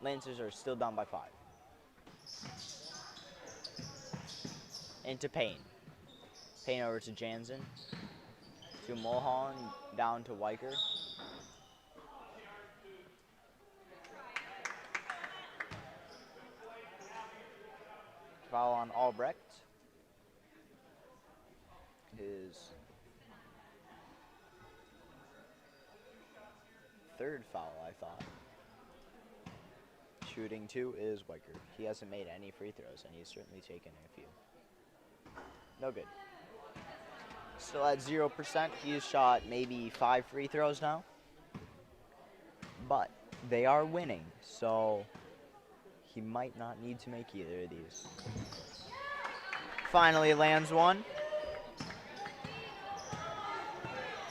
Lancers are still down by 5. Into Payne. Payne over to Jansen. To Mulholland, down to Weicker. Foul on Albrecht. His third foul, I thought. Shooting 2 is Weicker. He hasn't made any free throws, and he's certainly taken a few. No good. Still at 0%. He's shot maybe 5 free throws now. But they are winning, so he might not need to make either of these. Finally lands one.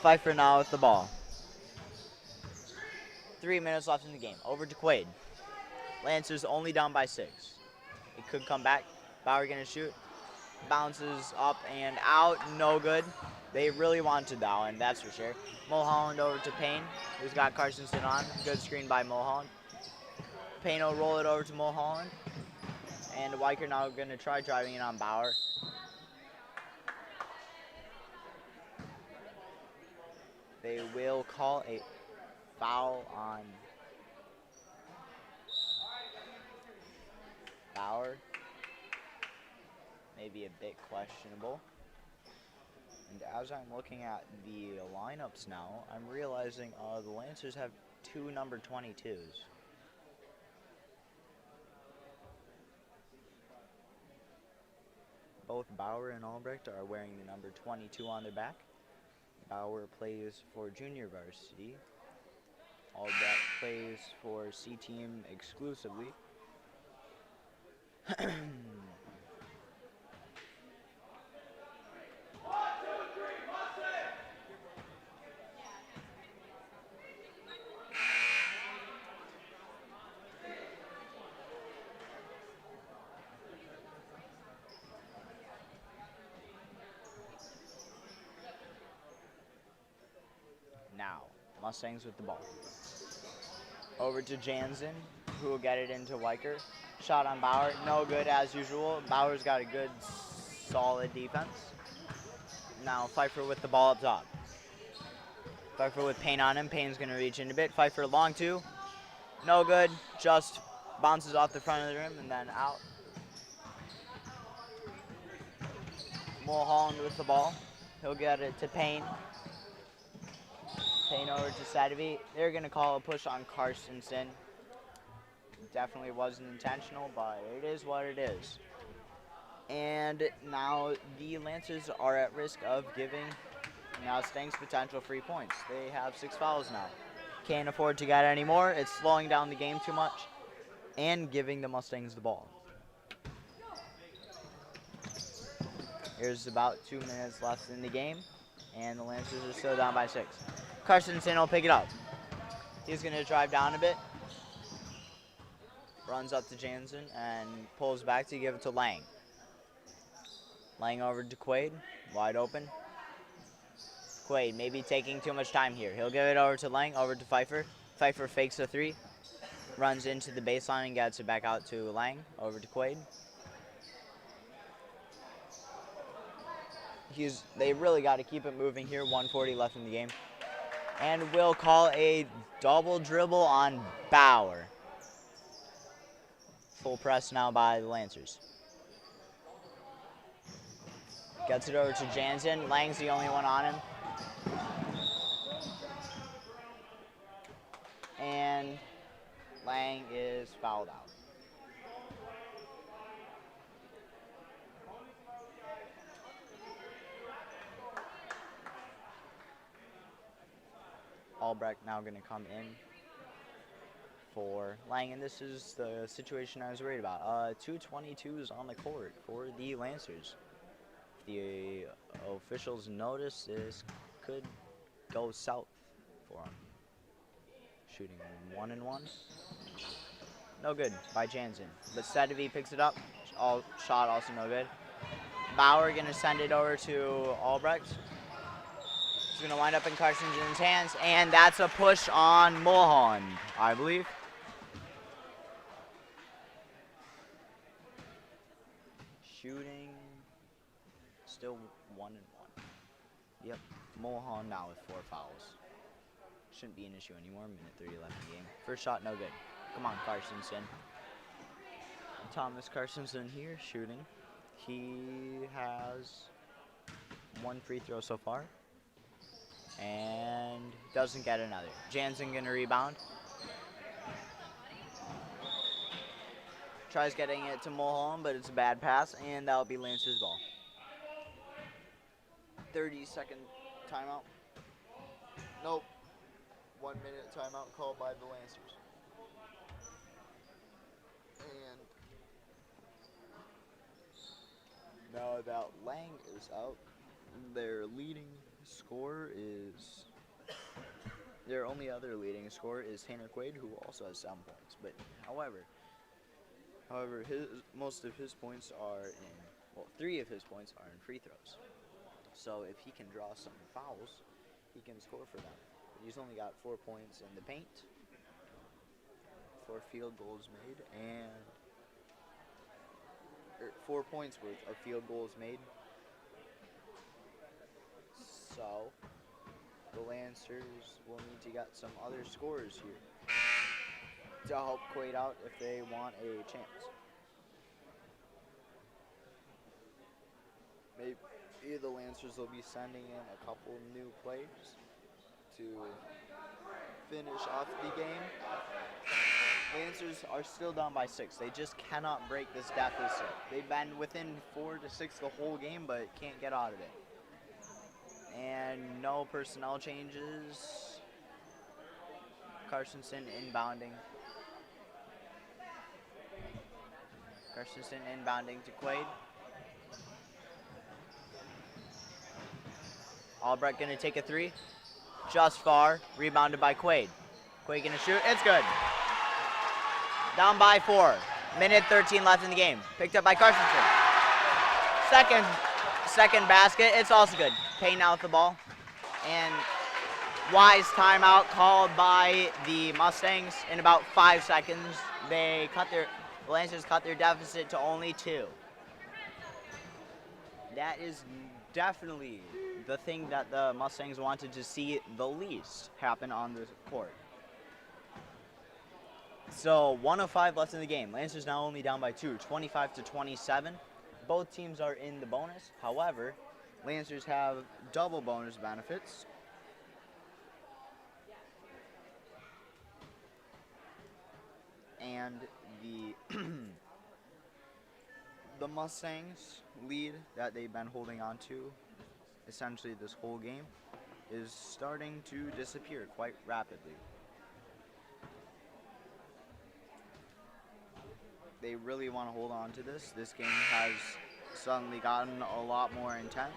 Pfeiffer now with the ball. 3 minutes left in the game. Over to Quaid. Lancers only down by 6. It could come back. Bauer gonna shoot. Bounces up and out. No good. They really wanted that one, that's for sure. Mulholland over to Payne, who's got Carstensen on. Good screen by Mulholland. Payne will roll it over to Mulholland. And Weicker now gonna try driving it on Bauer. They will call a foul on Bauer. Maybe a bit questionable. And as I'm looking at the lineups now, I'm realizing the Lancers have 2 number 22s. Both Bauer and Albrecht are wearing the number 22 on their back. Bauer plays for junior varsity. Albrecht plays for C-team exclusively. Now, Mustangs with the ball. Over to Jansen, who will get it into Weicker. Shot on Bauer, no good as usual. Bauer's got a good, solid defense. Now Pfeiffer with the ball up top. Pfeiffer with Payne on him. Payne's gonna reach in a bit. Pfeiffer long 2, no good. Just bounces off the front of the rim and then out. Mulholland with the ball. He'll get it to Payne. Payne over to Sadovy. They're going to call a push on Carstensen. Definitely wasn't intentional, but it is what it is. And now the Lancers are at risk of giving Mustangs potential free points. They have 6 fouls now. Can't afford to get any more. It's slowing down the game too much and giving the Mustangs the ball. There's about 2 minutes left in the game, and the Lancers are still down by 6. Carstensen will pick it up. He's going to drive down a bit. Runs up to Jansen and pulls back to give it to Lang. Lang over to Quaid, wide open. Quaid maybe taking too much time here. He'll give it over to Lang, over to Pfeiffer. Pfeiffer fakes a 3, runs into the baseline and gets it back out to Lang, over to Quaid. They really got to keep it moving here. 1:40 left in the game. And we'll call a double dribble on Bauer. Full press now by the Lancers. Gets it over to Jansen. Lang's the only one on him. And Lang is fouled out. Albrecht now going to come in for Lang, and this is the situation I was worried about. 2 22s on the court for the Lancers. If the officials notice, this could go south for them. Shooting 1 and 1. No good by Jansen. But Sadovy picks it up. Shot also no good. Bauer going to send it over to Albrecht. He's going to wind up in Carstensen's hands, and that's a push on Mulholland, I believe. Shooting, still 1 and 1. Yep, Mulholland now with 4 fouls. Shouldn't be an issue anymore. Minute 30 left in the game. First shot, no good. Come on, Carstensen. Thomas Carstensen here shooting. He has 1 free throw so far. And doesn't get another. Jansen gonna rebound. Tries getting it to Mulholland, but it's a bad pass, and that'll be Lancers ball. 30-second timeout. Nope. 1 minute timeout called by the Lancers. And now that Lang is out, their only other leading scorer is Tanner Quaid, who also has 7 points. But however, most of his points are in, 3 of his points are in free throws. So if he can draw some fouls, he can score for them. But he's only got 4 points in the paint, 4 field goals made, and 4 points worth of field goals made. So the Lancers will need to get some other scorers here to help Quaid out if they want a chance. Maybe the Lancers will be sending in a couple new players to finish off the game. Lancers are still down by 6. They just cannot break this deficit. They've been within 4 to 6 the whole game, but can't get out of it. And no personnel changes. Carsonson inbounding. To Quaid. Albrecht gonna take a 3. Just far. Rebounded by Quaid. Quaid gonna shoot. It's good. Down by 4. Minute 13 left in the game. Picked up by Carsonson. Second basket. It's also good. Payne out with the ball. And wise timeout called by the Mustangs in about 5 seconds. The Lancers cut their deficit to only 2. That is definitely the thing that the Mustangs wanted to see the least happen on the court. So 1:05 left in the game. Lancers now only down by 2, 25-27. Both teams are in the bonus. However, Lancers have double bonus benefits. And the Mustangs lead that they've been holding on to essentially this whole game is starting to disappear quite rapidly. They really want to hold on to this. This game has suddenly gotten a lot more intense.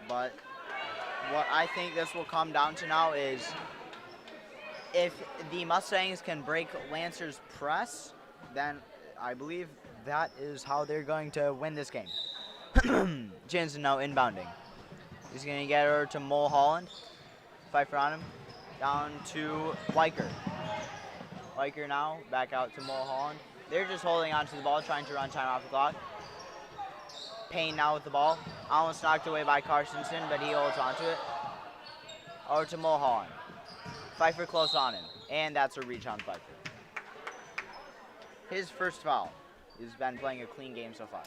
But what I think this will come down to now is if the Mustangs can break Lancers' press, then I believe that is how they're going to win this game. Jansen now inbounding. He's going to get her to Mulholland. Pfeiffer on him. Down to Weicker. Weicker now back out to Mulholland. They're just holding on to the ball, trying to run time off the clock. Payne now with the ball. Almost knocked away by Carsonson, but he holds on to it. Over to Mulholland. Pfeiffer close on him. And that's a reach on Pfeiffer. His first foul. He's been playing a clean game so far.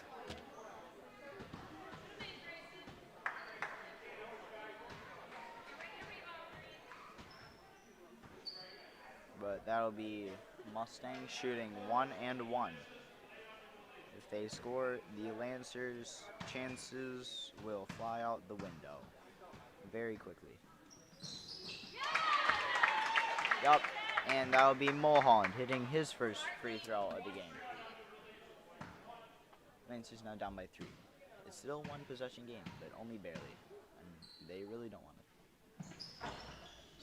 But that'll be Mustangs shooting 1 and 1. If they score, the Lancers' chances will fly out the window very quickly. Yup, and that'll be Mulholland hitting his first free throw of the game. Lancers now down by 3. It's still a 1-possession game, but only barely. And they really don't want it.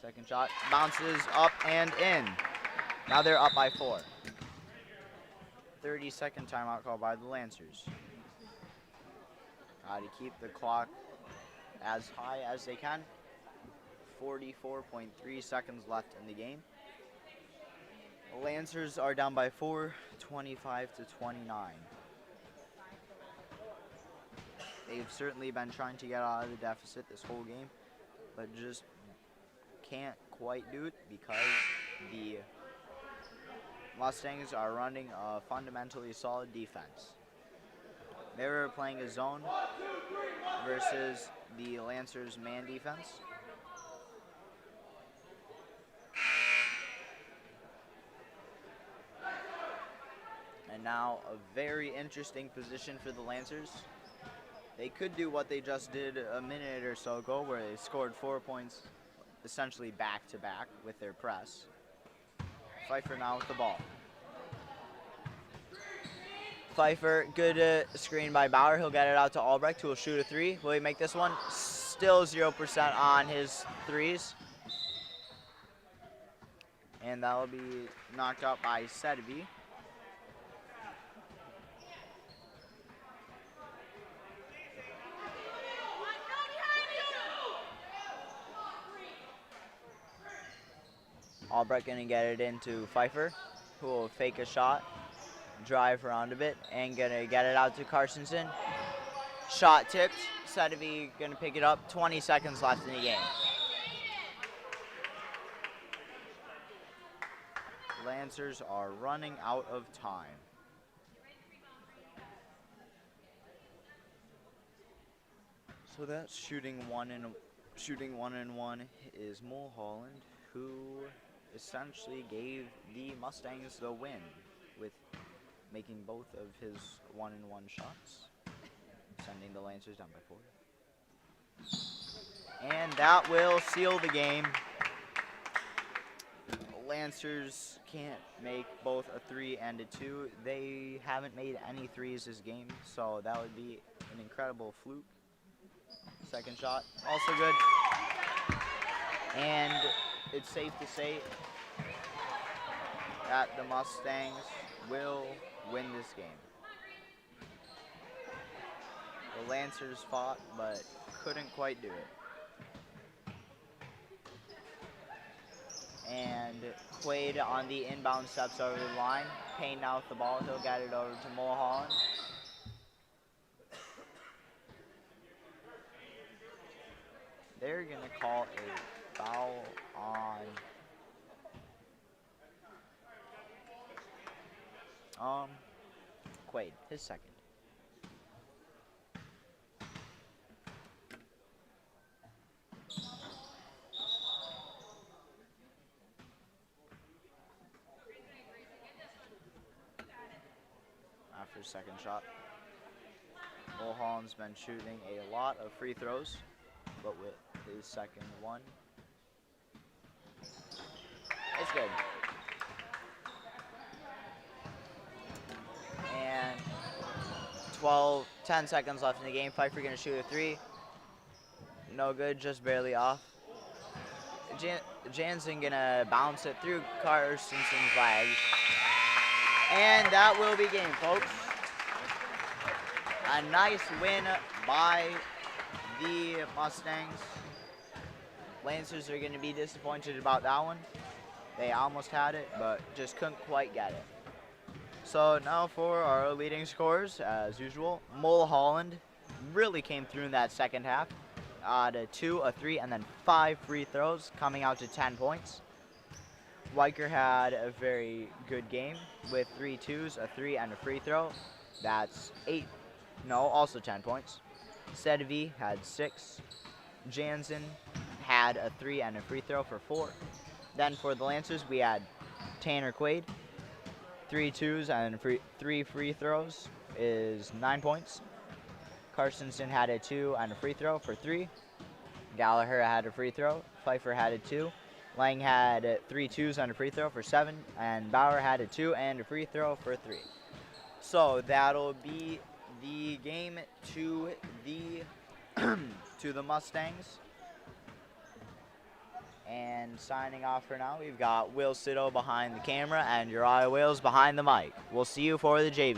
Second shot bounces up and in. Now they're up by 4. 30-second timeout called by the Lancers. Try to keep the clock as high as they can. 44.3 seconds left in the game. The Lancers are down by 4, 25-29. They've certainly been trying to get out of the deficit this whole game, but just can't quite do it because the Mustangs are running a fundamentally solid defense. They were playing a zone versus the Lancers man defense. And now a very interesting position for the Lancers. They could do what they just did a minute or so ago, where they scored 4 points essentially back-to-back with their press. Pfeiffer now with the ball. Pfeiffer, good screen by Bauer. He'll get it out to Albrecht, who will shoot a three. Will he make this one? Still 0% on his threes. And that will be knocked out by Sedvey. Albrecht gonna get it into Pfeiffer, who will fake a shot, drive around a bit, and gonna get it out to Carstensen. Shot tipped. Sedvey gonna pick it up. 20 seconds left in the game. Lancers are running out of time. So that's shooting one and one is Mulholland, who essentially gave the Mustangs the win with making both of his 1-and-1 shots, sending the Lancers down by 4. And that will seal the game. Lancers can't make both a 3 and a 2. They haven't made any threes this game, so that would be an incredible fluke. Second shot, also good. And it's safe to say that the Mustangs will win this game. The Lancers fought, but couldn't quite do it. And Quaid on the inbound steps over the line. Payne now with the ball. He'll get it over to Mulholland. They're going to call a foul on Quaid, his second. After his second shot. Mulholland's been shooting a lot of free throws, but with his second one, it's good. And 10 seconds left in the game. Pfeiffer gonna shoot a three. No good, just barely off. Jansen gonna bounce it through Carstensen's legs. And that will be game, folks. A nice win by the Mustangs. Lancers are going to be disappointed about that one. They almost had it, but just couldn't quite get it. So now for our leading scorers, as usual. Mulholland really came through in that second half. A 2, a 3, and then 5 free throws, coming out to 10 points. Weicker had a very good game with 3 twos, a 3, and a free throw. That's also 10 points. Sedvey had 6. Jansen had a 3 and a free throw for 4. Then for the Lancers, we had Tanner Quaid, 3 twos and 3 free throws is 9 points. Carstensen had a 2 and a free throw for 3. Gallagher had a free throw. Pfeiffer had a 2. Lang had 3 twos and a free throw for 7. And Bauer had a 2 and a free throw for 3. So that'll be the game to the to the Mustangs. And signing off for now, we've got Will Sitto behind the camera and Uriah Wales behind the mic. We'll see you for the JV.